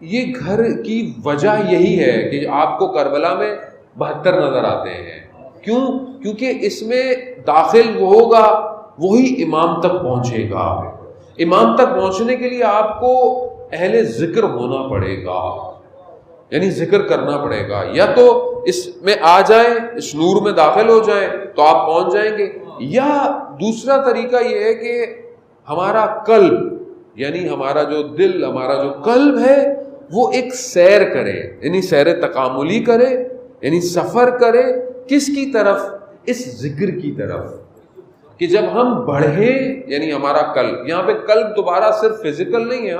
یہ گھر کی وجہ یہی ہے کہ آپ کو کربلا میں 72 نظر آتے ہیں. کیوں؟ کیونکہ اس میں داخل وہ ہوگا وہی امام تک پہنچے گا. امام تک پہنچنے کے لیے آپ کو اہل ذکر ہونا پڑے گا، یعنی ذکر کرنا پڑے گا. یا تو اس میں آ جائیں، اس نور میں داخل ہو جائیں تو آپ پہنچ جائیں گے، یا دوسرا طریقہ یہ ہے کہ ہمارا قلب یعنی ہمارا جو دل، ہمارا جو قلب ہے وہ ایک سیر کرے، یعنی سیر تکاملی کرے، یعنی سفر کرے. کس کی طرف؟ اس ذکر کی طرف. کہ جب ہم بڑھیں، یعنی ہمارا قلب، یہاں پہ قلب دوبارہ صرف فزیکل نہیں ہے،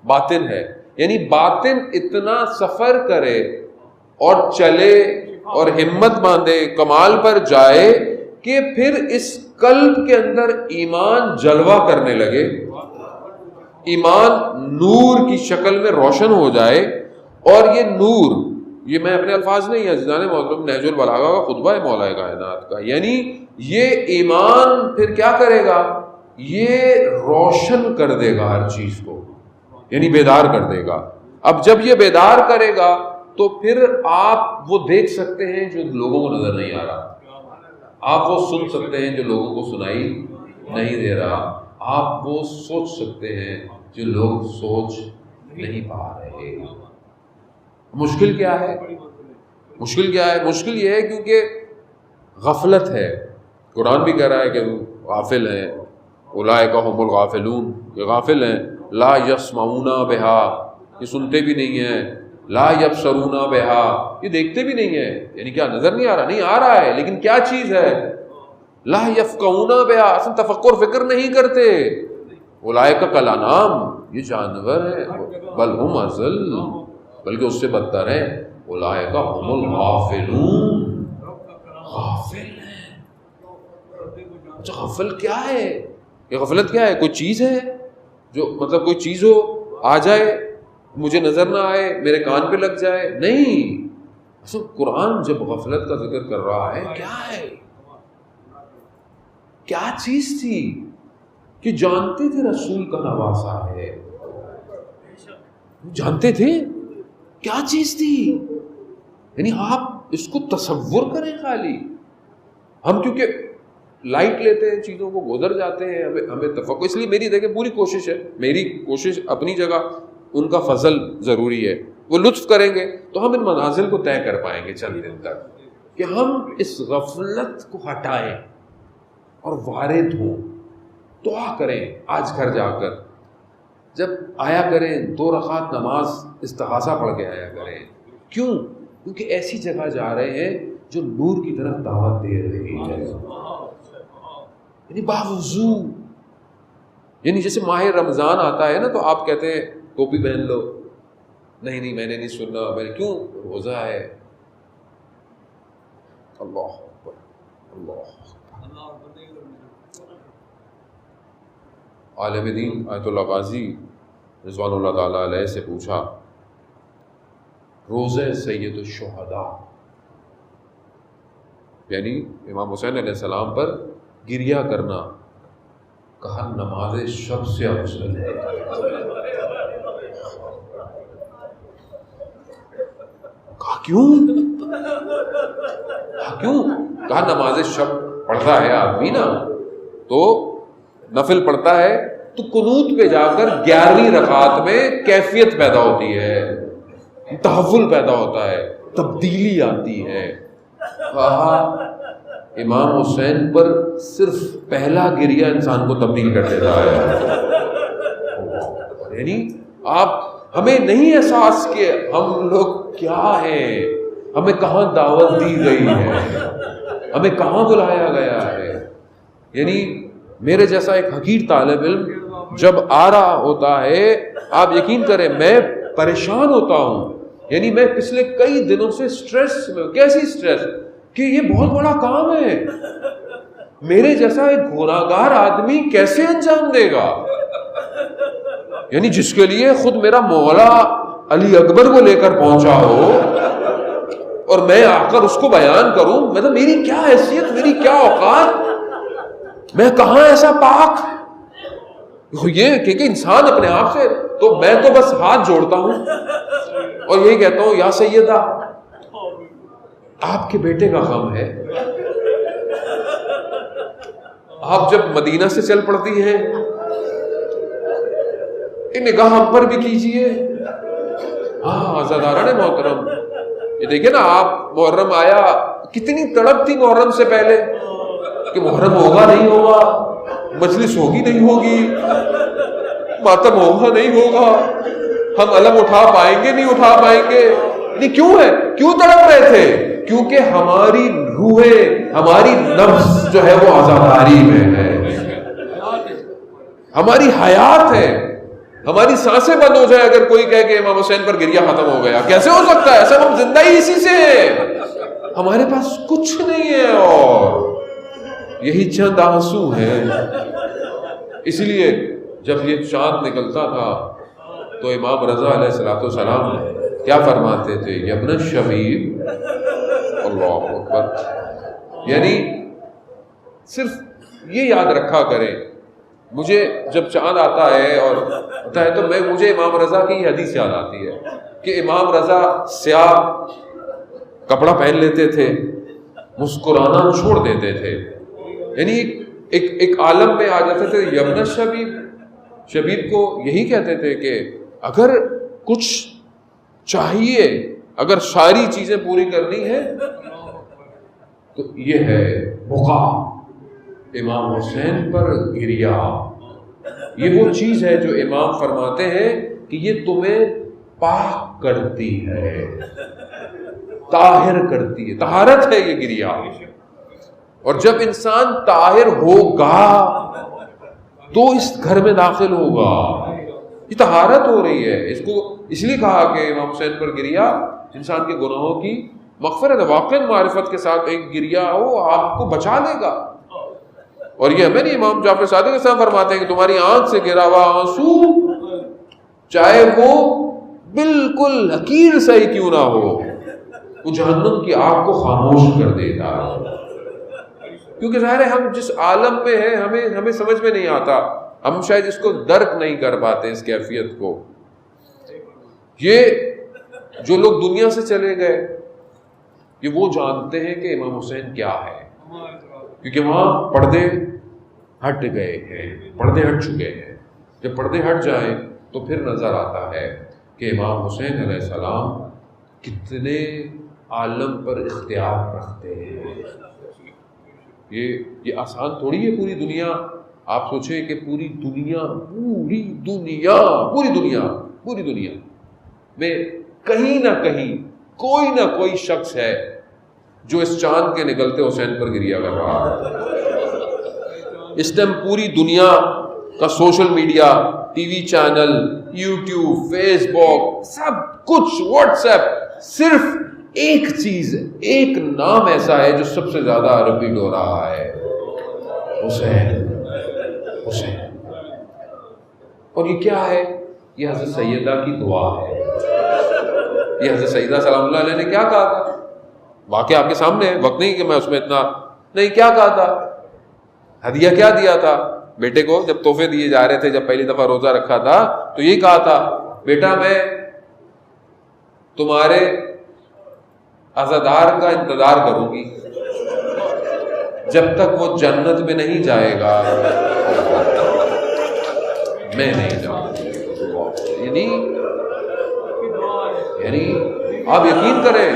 باطن ہے. یعنی باطن اتنا سفر کرے اور چلے اور ہمت باندھے، کمال پر جائے کہ پھر اس قلب کے اندر ایمان جلوہ کرنے لگے، ایمان نور کی شکل میں روشن ہو جائے، اور یہ نور یہ میں اپنے الفاظ نہیں ہیں، عزیزان محترم، نہج البلاغہ کا خطبہ ہے مولا کائنات کا. یعنی یہ ایمان پھر کیا کرے گا؟ یہ روشن کر دے گا ہر چیز کو، یعنی بیدار کر دے گا. اب جب یہ بیدار کرے گا تو پھر آپ وہ دیکھ سکتے ہیں جو لوگوں کو نظر نہیں آ رہا، آپ وہ سن سکتے ہیں جو لوگوں کو سنائی نہیں دے رہا، آپ وہ سوچ سکتے ہیں جو لوگ سوچ نہیں پا رہے. مشکل کیا ہے؟ مشکل کیا ہے؟ مشکل یہ ہے کیونکہ غفلت ہے. قرآن بھی کہہ رہا ہے کہ غافل ہیں، اولئک هم الغافلون، یہ غافل ہیں. لا یسمعون بہا، یہ سنتے بھی نہیں ہیں. لا یبصرون بہا، یہ دیکھتے بھی نہیں ہیں. یعنی کیا نظر نہیں آ رہا؟ نہیں آ رہا ہے، لیکن کیا چیز ہے؟ لا یفقہون بہا، اصلا تفکر فکر نہیں کرتے. اولئک کالانعام، یہ جانور ہیں. بل ہم اضل، بلکہ اس سے بدتر ہیں. اولئک هم الغافلون، غافل ہیں. اچھا غفل کیا ہے؟ یہ غفلت کیا ہے؟ کوئی چیز ہے جو مطلب کوئی چیز ہو، آ جائے، مجھے نظر نہ آئے، میرے کان پہ لگ جائے؟ نہیں. اصل قرآن جب غفلت کا ذکر کر رہا ہے، کیا ہے؟ کیا چیز تھی کہ جانتے تھے رسول کا نواسا ہے؟ جانتے تھے کیا چیز تھی؟ یعنی آپ اس کو تصور کریں. خالی ہم کیونکہ لائٹ لیتے ہیں چیزوں کو، گزر جاتے ہیں، ہمیں تفکر. اس لیے میری دیکھیں پوری کوشش ہے، میری کوشش اپنی جگہ، ان کا فضل ضروری ہے. وہ لطف کریں گے تو ہم ان منازل کو طے کر پائیں گے چند دن تک، کہ ہم اس غفلت کو ہٹائیں اور وارد ہوں. دعا کریں آج گھر جا کر، جب آیا کریں 2 رکعت نماز استغاثہ پڑھ کے آیا کریں. کیوں؟ کیونکہ ایسی جگہ جا رہے ہیں جو نور کی طرف دعوت دے رہی ہے. یعنی باوضو، یعنی جیسے ماہ رمضان آتا ہے نا تو آپ کہتے ہیں ٹوپی پہن لو. نہیں میں نے نہیں سننا. میں نے کیوں؟ روزہ ہے. اللہ اکبر، اللہ اکبر. عالم دین آیت اللہ غازی رضوان اللہ تعالیٰ علیہ سے پوچھا، روزہ سید الشہداء، یعنی امام حسین علیہ السلام پر گریہ کرنا، کہا نماز شب سے افضل ہے. کہا کیوں؟ کہا نماز شب پڑھتا ہے آدمی نا، تو نفل پڑھتا ہے تو قنوت پہ جا کر 11ویں رکعت میں کیفیت پیدا ہوتی ہے، تحول پیدا ہوتا ہے، تبدیلی آتی ہے. کہا امام حسین پر صرف پہلا گریہ انسان کو تبدیل کر دیتا ہے. یعنی آپ ہمیں نہیں احساس کہ ہم لوگ کیا ہیں، ہمیں کہاں دعوت دی گئی ہے، ہمیں کہاں بلایا گیا ہے. یعنی میرے جیسا ایک حقیر طالب علم جب آ رہا ہوتا ہے، آپ یقین کریں میں پریشان ہوتا ہوں. یعنی میں پچھلے کئی دنوں سے سٹریس میں. کیسی سٹریس؟ کہ یہ بہت بڑا کام ہے، میرے جیسا ایک گناہگار آدمی کیسے انجام دے گا؟ یعنی جس کے لیے خود میرا مولا علی اکبر کو لے کر پہنچا ہو اور میں آ کر اس کو بیان کروں، مطلب میری کیا حیثیت، میری کیا اوقات، میں کہاں ایسا پاک. یہ کہ انسان اپنے آپ سے، تو میں تو بس ہاتھ جوڑتا ہوں اور یہی کہتا ہوں یا سیدہ آپ کے بیٹے کا غم ہے. آپ جب مدینہ سے چل پڑتی ہیں، نگاہ ہم پر بھی کیجئے. ہاں عزاداران محترم، یہ دیکھیں نا، آپ محرم آیا، کتنی تڑپ تھی محرم سے پہلے کہ محرم ہوگا نہیں ہوگا، مجلس ہوگی نہیں ہوگی، ماتم ہوگا نہیں ہوگا، ہم علم اٹھا پائیں گے نہیں اٹھا پائیں گے. نہیں کیوں ہے؟ کیوں تڑپ رہے تھے؟ کیونکہ ہماری روحیں، ہماری نفس جو ہے وہ عزاداری میں ہے، ہماری حیات ہے. ہماری سانسیں بند ہو جائے اگر کوئی کہے کہ امام حسین پر گریہ ختم ہو گیا. کیسے ہو سکتا ہے؟ سب ہم زندہ ہی اسی سے ہیں، ہمارے پاس کچھ نہیں ہے اور یہی چند آنسو ہیں. اس لیے جب یہ چاند نکلتا تھا تو امام رضا علیہ السلام کیا فرماتے تھے؟ یابن الشبیب، اللہ اکبر، یعنی صرف یہ یاد رکھا کریں، مجھے جب چاند آتا ہے اور ہوتا ہے تو مجھے امام رضا کی یہ حدیث یاد آتی ہے کہ امام رضا سیاہ کپڑا پہن لیتے تھے، مسکرانا چھوڑ دیتے تھے، یعنی ایک عالم میں آ جاتے تھے یابن الشبیب۔ شبیب کو یہی کہتے تھے کہ اگر کچھ چاہیے، اگر ساری چیزیں پوری کرنی ہے تو یہ ہے بقا، امام حسین پر گریا۔ یہ وہ چیز ہے جو امام فرماتے ہیں کہ یہ تمہیں پاک کرتی ہے، طاہر کرتی ہے، طہارت ہے یہ گریا۔ اور جب انسان طاہر ہوگا تو اس گھر میں داخل ہوگا، یہ طہارت ہو رہی ہے۔ اس کو اس لیے کہا کہ امام حسین پر گریا انسان کے گناہوں کی مغفرت ہے۔ واقعی معرفت کے ساتھ ایک گریا ہو آپ کو بچا لے گا۔ اور یہ ہمیں نہیں، امام جعفر صادق السلام فرماتے ہیں کہ تمہاری آنکھ سے گرا ہوا آنسو چاہے وہ بالکل حقیر سا ہی کیوں نہ ہو، وہ جہنم کی آگ کو خاموش کر دیتا ہے۔ کیونکہ ظاہر ہے ہم جس عالم میں ہیں ہمیں سمجھ میں نہیں آتا، ہم شاید اس کو درک نہیں کر پاتے اس کیفیت کو۔ یہ جو لوگ دنیا سے چلے گئے یہ وہ جانتے ہیں کہ امام حسین کیا ہے، کیونکہ وہاں پردے ہٹ گئے ہیں، پردے ہٹ چکے ہیں۔ جب پردے ہٹ جائیں تو پھر نظر آتا ہے کہ امام حسین علیہ السلام کتنے عالم پر اختیار رکھتے ہیں۔ یہ آسان تھوڑی ہے پوری دنیا، آپ سوچیں کہ پوری دنیا میں کہیں نہ کہیں کوئی نہ کوئی شخص ہے جو اس چاند کے نکلتے حسین پر گریا کر رہا ہے۔ اس ٹائم پوری دنیا کا social media, T V channel, YouTube, Facebook, سب کچھ، واٹس ایپ، صرف ایک چیز، ایک نام ایسا ہے جو سب سے زیادہ ریپیٹ ہو رہا ہے، حسین، حسین۔ اور یہ کیا ہے؟ یہ حضرت سیدہ کی دعا ہے۔ یہ حضرت سیدہ سلام اللہ علیہ نے کیا کہا تھا؟ واقعہ آپ کے سامنے ہے، وقت نہیں کہ میں اس میں اتنا نہیں، کیا کہا تھا؟ ہدیہ کیا دیا تھا بیٹے کو جب تحفے دیے جا رہے تھے؟ جب پہلی دفعہ روزہ رکھا تھا تو یہ کہا تھا، بیٹا میں تمہارے عزادار کا انتظار کروں گی جب تک وہ جنت میں نہیں جائے گا میں نہیں جاؤں گا۔ یعنی آپ یقین کریں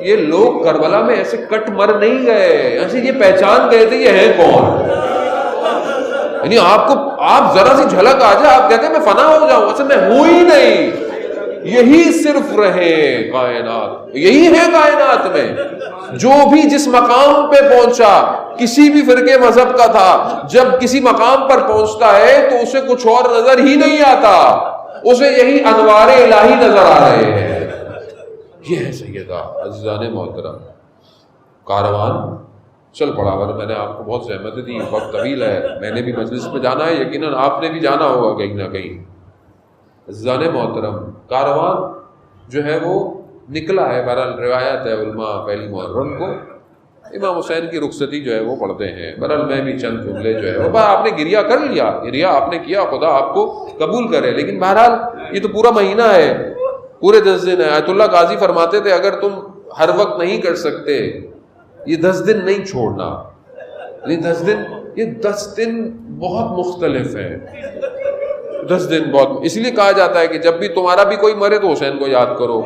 یہ لوگ کربلا میں ایسے کٹ مر نہیں گئے، ایسے یہ پہچان گئے تھے یہ ہے کون۔ یعنی آپ ذرا سی جھلک آ جائے آپ کہتے ہیں میں فنا ہو جاؤں، اصل میں ہوں ہی نہیں، یہی صرف رہے کائنات، یہی ہے کائنات میں۔ جو بھی جس مقام پہ پہنچا، کسی بھی فرقے مذہب کا تھا، جب کسی مقام پر پہنچتا ہے تو اسے کچھ اور نظر ہی نہیں آتا، اسے یہی انوار الہی نظر آ رہے ہیں۔ یہ ہے سیدہ عزیزان محترم۔ کاروان چل پڑا، ورنہ میں نے آپ کو بہت زحمت دی، وقت طویل ہے، میں نے بھی مجلس میں جانا ہے، یقیناً آپ نے بھی جانا ہوگا کہیں نہ کہیں۔ عزیزان محترم، کاروان جو ہے وہ نکلا ہے، بہرحال روایت ہے علماء پہلی محرم کو امام حسین کی رخصتی جو ہے وہ پڑھتے ہیں۔ بہرحال میں بھی چند جملے جو ہے وہ، آپ نے گریا کر لیا، گریا آپ نے کیا، خدا آپ کو قبول کرے، لیکن بہرحال یہ تو پورا مہینہ ہے، پورے 10 دن ہے۔ آیت اللہ قاضی فرماتے تھے اگر تم ہر وقت نہیں کر سکتے یہ 10 دن نہیں چھوڑنا، یہ 10 دن بہت مختلف ہے، 10 دن بہت، اس لیے کہا جاتا ہے کہ جب بھی تمہارا بھی کوئی مرے تو حسین کو یاد کرو۔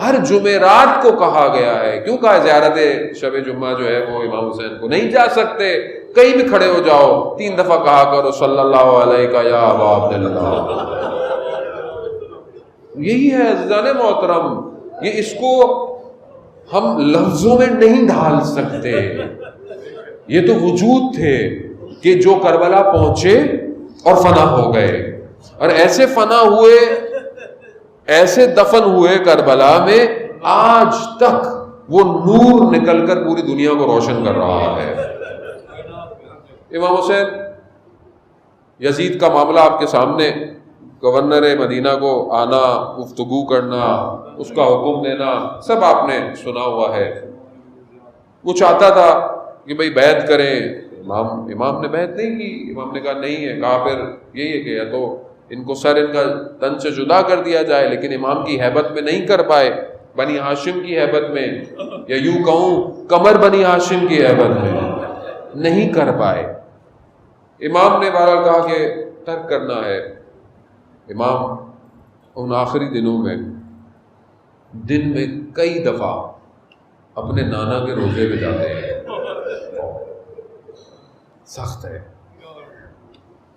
ہر جمعرات کو کہا گیا ہے، کیوں کہا زیارت شب جمعہ جو ہے وہ امام حسین کو نہیں جا سکتے، کہیں بھی کھڑے ہو جاؤ 3 دفعہ کہا کرو صلی اللہ علیہ یا ابا عبداللہ۔ یہی ہے عزیزان محترم، یہ اس کو ہم لفظوں میں نہیں ڈھال سکتے۔ یہ تو وجود تھے کہ جو کربلا پہنچے اور فنا ہو گئے، اور ایسے فنا ہوئے، ایسے دفن ہوئے کربلا میں، آج تک وہ نور نکل کر پوری دنیا کو روشن کر رہا ہے۔ امام حسین، یزید کا معاملہ آپ کے سامنے، گورنر مدینہ کو آنا، گفتگو کرنا، اس کا حکم دینا، سب آپ نے سنا ہوا ہے۔ وہ چاہتا تھا کہ بھئی بیعت کریں، امام نے بیعت نہیں کی۔ امام نے کہا نہیں ہے، کہا پھر یہی ہے کہ یا تو ان کو سر ان کا تن سے جدا کر دیا جائے، لیکن امام کی ہیبت میں نہیں کر پائے، بنی ہاشم کی ہیبت میں، یا یوں کہوں کمر بنی ہاشم کی ہیبت میں نہیں کر پائے۔ امام نے بہرحال کہا کہ ترک کرنا ہے۔ امام ان آخری دنوں میں دن میں کئی دفعہ اپنے نانا کے روزے پہ جاتے ہیں۔ سخت ہے،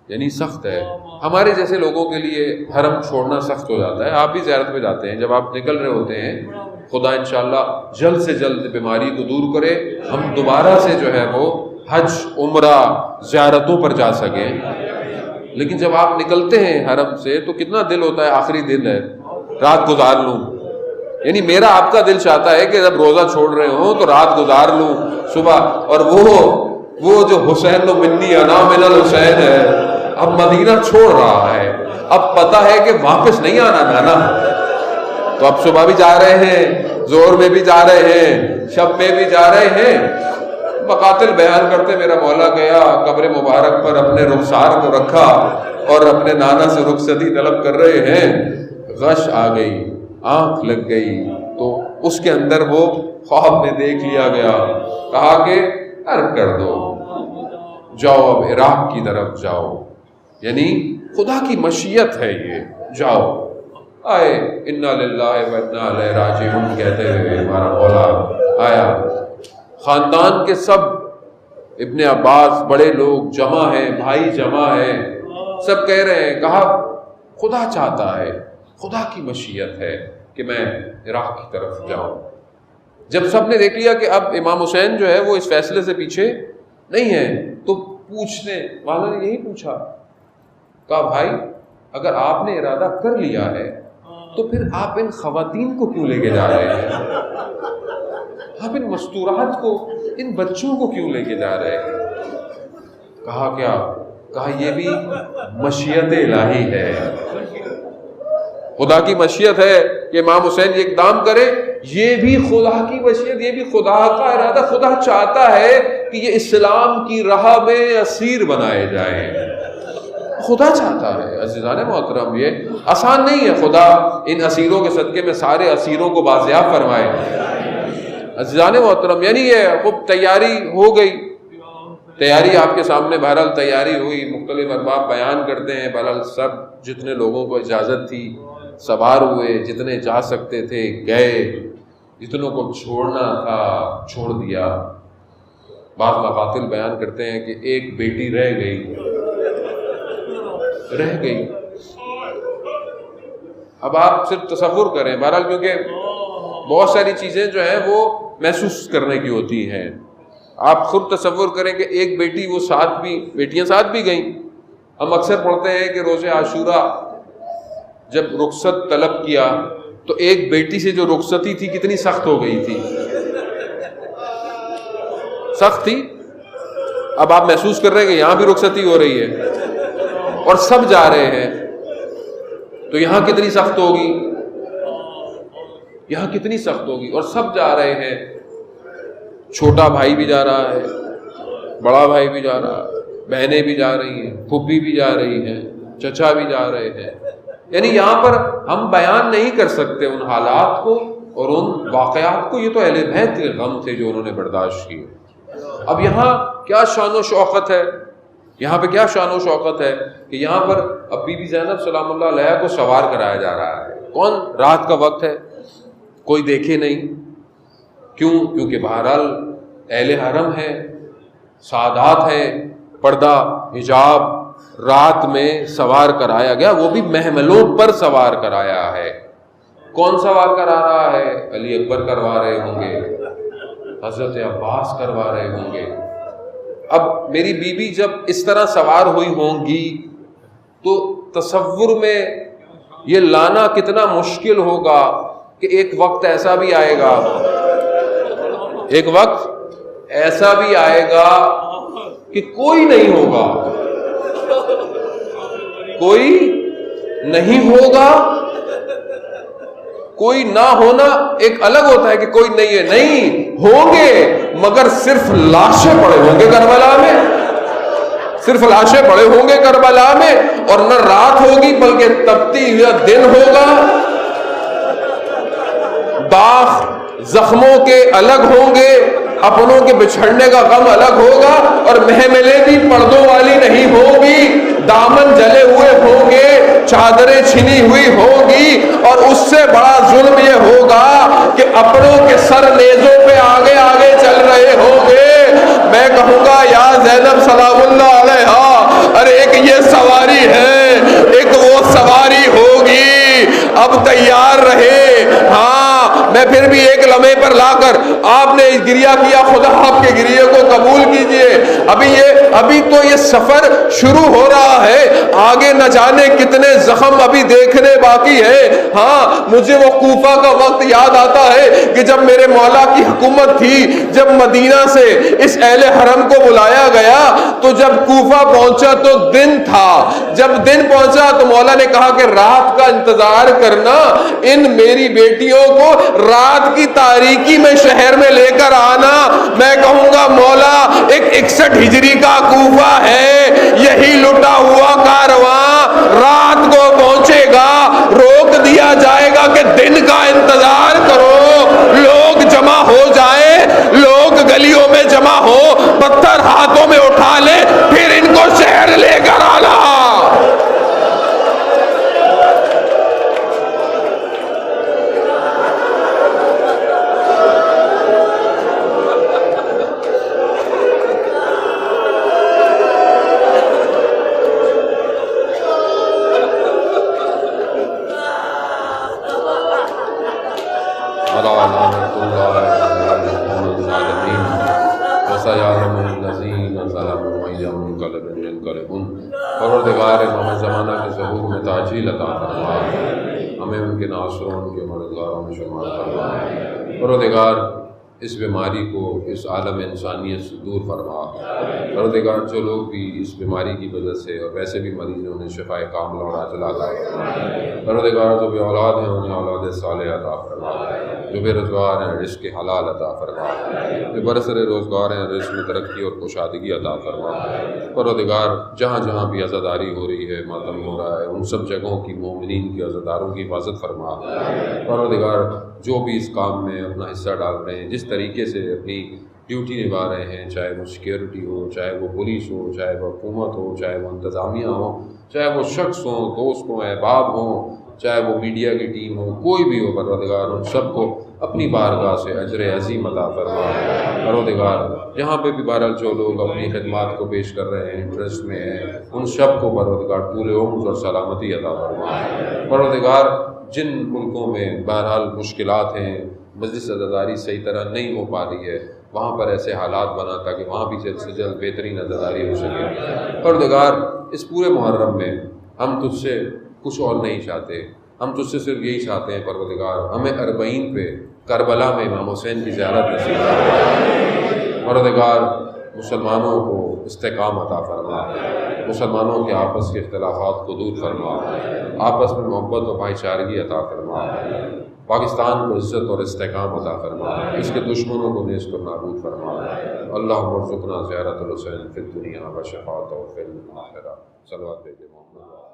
یعنی سخت ہے۔ ہمارے جیسے لوگوں کے لیے حرم چھوڑنا سخت ہو جاتا ہے۔ آپ بھی زیارت پہ جاتے ہیں، جب آپ نکل رہے ہوتے ہیں، خدا انشاءاللہ جلد سے جلد بیماری کو دور کرے، ہم دوبارہ سے جو ہے وہ حج عمرہ زیارتوں پر جا سکیں۔ لیکن جب آپ نکلتے ہیں حرم سے تو کتنا دل ہوتا ہے، آخری دن ہے، رات گزار لوں۔ یعنی میرا آپ کا دل چاہتا ہے کہ جب روزہ چھوڑ رہے ہوں تو رات گزار لوں صبح، اور وہ جو حسین و منی انا من الحسین ہے، اب مدینہ چھوڑ رہا ہے، اب پتہ ہے کہ واپس نہیں آنا نانا، تو اب صبح بھی جا رہے ہیں، زہر میں بھی جا رہے ہیں، شب میں بھی جا رہے ہیں۔ مقاتل بیان کرتے میرا مولا گیا قبر مبارک پر اپنے رخسار کو رکھا اور اپنے نانا سے رخصتی طلب کر رہے ہیں، غش آ گئی، آنکھ لگ گئی، تو اس کے اندر وہ خواب میں دیکھ لیا گیا، کہا کہ ترک کر دو، جاؤ اب عراق کی طرف جاؤ، یعنی خدا کی مشیت ہے یہ، جاؤ۔ آئے انا للہ و انا الیہ راجعون کہتے ہوئے ہمارا مولا آیا، خاندان کے سب ابن عباس بڑے لوگ جمع ہیں، بھائی جمع ہیں، سب کہہ رہے ہیں، کہا خدا چاہتا ہے، خدا کی مشیت ہے کہ میں عراق کی طرف جاؤں۔ جب سب نے دیکھ لیا کہ اب امام حسین جو ہے وہ اس فیصلے سے پیچھے نہیں ہے، تو پوچھنے والا نے یہی پوچھا، کہا بھائی اگر آپ نے ارادہ کر لیا ہے تو پھر آپ ان خواتین کو کیوں لے کے جا رہے ہیں؟ آپ ان مستورات کو، ان بچوں کو کیوں لے کے جا رہے ہیں؟ کہا کیا؟ کہا یہ بھی مشیت الہی ہے، خدا کی مشیت ہے کہ امام حسین یہ اقدام کرے، یہ بھی خدا کی مشیت، یہ بھی خدا کا ارادہ۔ خدا چاہتا ہے کہ یہ اسلام کی راہ میں اسیر بنائے جائیں، خدا چاہتا ہے۔ عزیزان محترم یہ آسان نہیں ہے، خدا ان اسیروں کے صدقے میں سارے اسیروں کو بازیاب فرمائے۔ عزیزان محترم یعنی یہ خوب تیاری ہو گئی، تیاری آپ کے سامنے بہرحال تیاری ہوئی، مختلف ارباب بیان کرتے ہیں، بہرحال سب جتنے لوگوں کو اجازت تھی سوار ہوئے، جتنے جا سکتے تھے گئے، جتنوں کو چھوڑنا تھا چھوڑ دیا۔ بعض مقاتل بیان کرتے ہیں کہ ایک بیٹی رہ گئی۔ اب آپ صرف تصور کریں، بہرحال کیونکہ بہت ساری چیزیں جو ہیں وہ محسوس کرنے کی ہوتی ہیں، آپ خود تصور کریں کہ ایک بیٹی، وہ ساتھ بھی بیٹیاں ساتھ بھی گئیں۔ ہم اکثر پڑھتے ہیں کہ روز عاشورہ جب رخصت طلب کیا تو ایک بیٹی سے جو رخصتی تھی کتنی سخت ہو گئی تھی، سخت تھی۔ اب آپ محسوس کر رہے ہیں کہ یہاں بھی رخصتی ہو رہی ہے اور سب جا رہے ہیں، تو یہاں کتنی سخت ہوگی، یہاں کتنی سخت ہوگی، اور سب جا رہے ہیں، چھوٹا بھائی بھی جا رہا ہے، بڑا بھائی بھی جا رہا ہے، بہنیں بھی جا رہی ہیں، پھوپھی بھی جا رہی ہیں، چچا بھی جا رہے ہیں۔ یعنی یہاں پر ہم بیان نہیں کر سکتے ان حالات کو اور ان واقعات کو، یہ تو اہل بیت کے غم تھے جو انہوں نے برداشت کیے۔ اب یہاں کیا شان و شوقت ہے، یہاں پہ کیا شان و شوقت ہے کہ یہاں پر اب بی بی زینب سلام اللہ علیہ کو سوار کرایا جا رہا ہے۔ کون؟ رات کا وقت ہے، کوئی دیکھے نہیں، کیوں؟ کیونکہ بہرحال اہل حرم ہے، سعادات ہے، پردہ حجاب، رات میں سوار کرایا گیا، وہ بھی محملوں پر سوار کرایا ہے۔ کون سوار کرا رہا ہے؟ علی اکبر کروا رہے ہوں گے، حضرت عباس کروا رہے ہوں گے۔ اب میری بیوی جب اس طرح سوار ہوئی ہوں گی تو تصور میں یہ لانا کتنا مشکل ہوگا کہ ایک وقت ایسا بھی آئے گا، ایک وقت ایسا بھی آئے گا کہ کوئی نہیں ہوگا، کوئی نہیں ہوگا. کوئی نہ ہونا ایک الگ ہوتا ہے کہ کوئی نہیں ہے، نہیں ہوں گے مگر صرف لاشیں پڑے ہوں گے کربلا میں، صرف لاشیں پڑے ہوں گے کربلا میں، اور نہ رات ہوگی بلکہ تپتی ہوئی دن ہوگا. داغ زخموں کے الگ ہوں گے، اپنوں کے بچھڑنے کا غم الگ ہوگا، اور محملیں بھی پردوں والی نہیں ہوگی، دامن جلے ہوئے ہوں گے، چادریں چھنی ہوئی ہوگی. اور اس سے بڑا ظلم یہ ہوگا کہ اپنوں کے سر نیزوں پہ آگے آگے چل رہے ہوں گے. میں کہوں گا یا زینب سلام اللہ علیہا، ارے ایک یہ سواری ہے، ایک وہ سواری ہوگی، اب تیار رہے. ہاں میں پھر بھی ایک لمحے پر لا کر، آپ نے گریہ کیا، خدا آپ کے گریہ کو قبول کیجئے. ابھی تو یہ سفر شروع ہو رہا ہے، آگے نہ جانے کتنے زخم ابھی دیکھنے باقی ہے. ہاں مجھے وہ کوفہ کا وقت یاد آتا ہے کہ جب میرے مولا کی حکومت تھی، جب مدینہ سے اس اہل حرم کو بلایا گیا تو جب کوفہ پہنچا تو دن تھا. جب دن پہنچا تو مولا نے کہا کہ رات کا انتظار کرنا، ان میری بیٹیوں کو رات کی تاریکی میں شہر میں لے کر آنا. میں کہوں گا مولا ایک 61 ہجری کا کوفہ ہے، یہی لٹا ہوا کارواں رات کو پہنچے گا، روک دیا جائے گا کہ دن کا انتظار کرو. لوگ جمع ہو جائیں، لوگ گلیوں میں جمع ہو، پتھر ہاتھوں میں اٹھا لے، پھر ان کو شہر لے کر آنا. پروردگار امام زمانہ کے ظہور میں تعجیل عطا فرما، ہمیں ان کے ناصروں ان کے مددگاروں میں شمار فرما. پروردگار اس بیماری کو اس عالم انسانیت سے دور فرما. پروردگار جو لوگ بھی اس بیماری کی وجہ سے اور ویسے بھی مریضوں نے شفائے کاملہ اور عاجلہ عطا فرما. پروردگار جو بے اولاد ہیں انہیں اولاد صالح عطا فرما، جو بے روزگار ہیں رزق حلال عطا فرما، جو برسر روزگار ہیں رزق میں ترقی اور کشادگی عطا فرما. پروردگار جہاں جہاں بھی عزاداری ہو رہی ہے، ماتم ہو رہا ہے، ان سب جگہوں کی مومنین کی عزاداروں کی حفاظت فرما. پروردگار جو بھی اس کام میں اپنا حصہ ڈال رہے ہیں، جس طریقے سے اپنی ڈیوٹی نبھا رہے ہیں، چاہے وہ سیکیورٹی ہو، چاہے وہ پولیس ہو، چاہے وہ حکومت ہو، چاہے وہ انتظامیہ ہو، چاہے وہ شخص ہوں، دوست ہوں، احباب ہوں، چاہے وہ میڈیا کی ٹیم ہو، کوئی بھی ہو، پروردگار ان سب کو اپنی بارگاہ سے اجر عظیم عطا فرما. پروردگار جہاں پہ بھی بہرحال جو لوگ اپنی خدمات کو پیش کر رہے ہیں، انٹرسٹ میں ہیں، ان سب کو پروردگار طول عمر اور سلامتی عطا فرما. پروردگار جن ملکوں میں بہرحال مشکلات ہیں، مجلس عزاداری صحیح طرح نہیں ہو پا رہی ہے، وہاں پر ایسے حالات بنا تاکہ وہاں بھی جلد سے جلد بہترین عزاداری ہو سکے. پروردگار اس پورے محرم میں ہم تجھ سے کچھ اور نہیں چاہتے، ہم تجھ سے صرف یہی چاہتے ہیں پروردگار ہمیں 40 پہ کربلا میں امام حسین کی زیارت نصیب فرما. پروردگار مسلمانوں کو استحکام عطا فرما، مسلمانوں کے آپس کے اختلافات کو دور فرما، آپس میں محبت و بھائی چارگی عطا فرما. پاکستان کو عزت اور استحکام عطا فرما، اس کے دشمنوں کو نیست و نابود فرما. اللہم ارزقنا زیارت الحسین فی الدنیا و شفاعتہ فی الآخرہ. صلوات بھیجے محمد.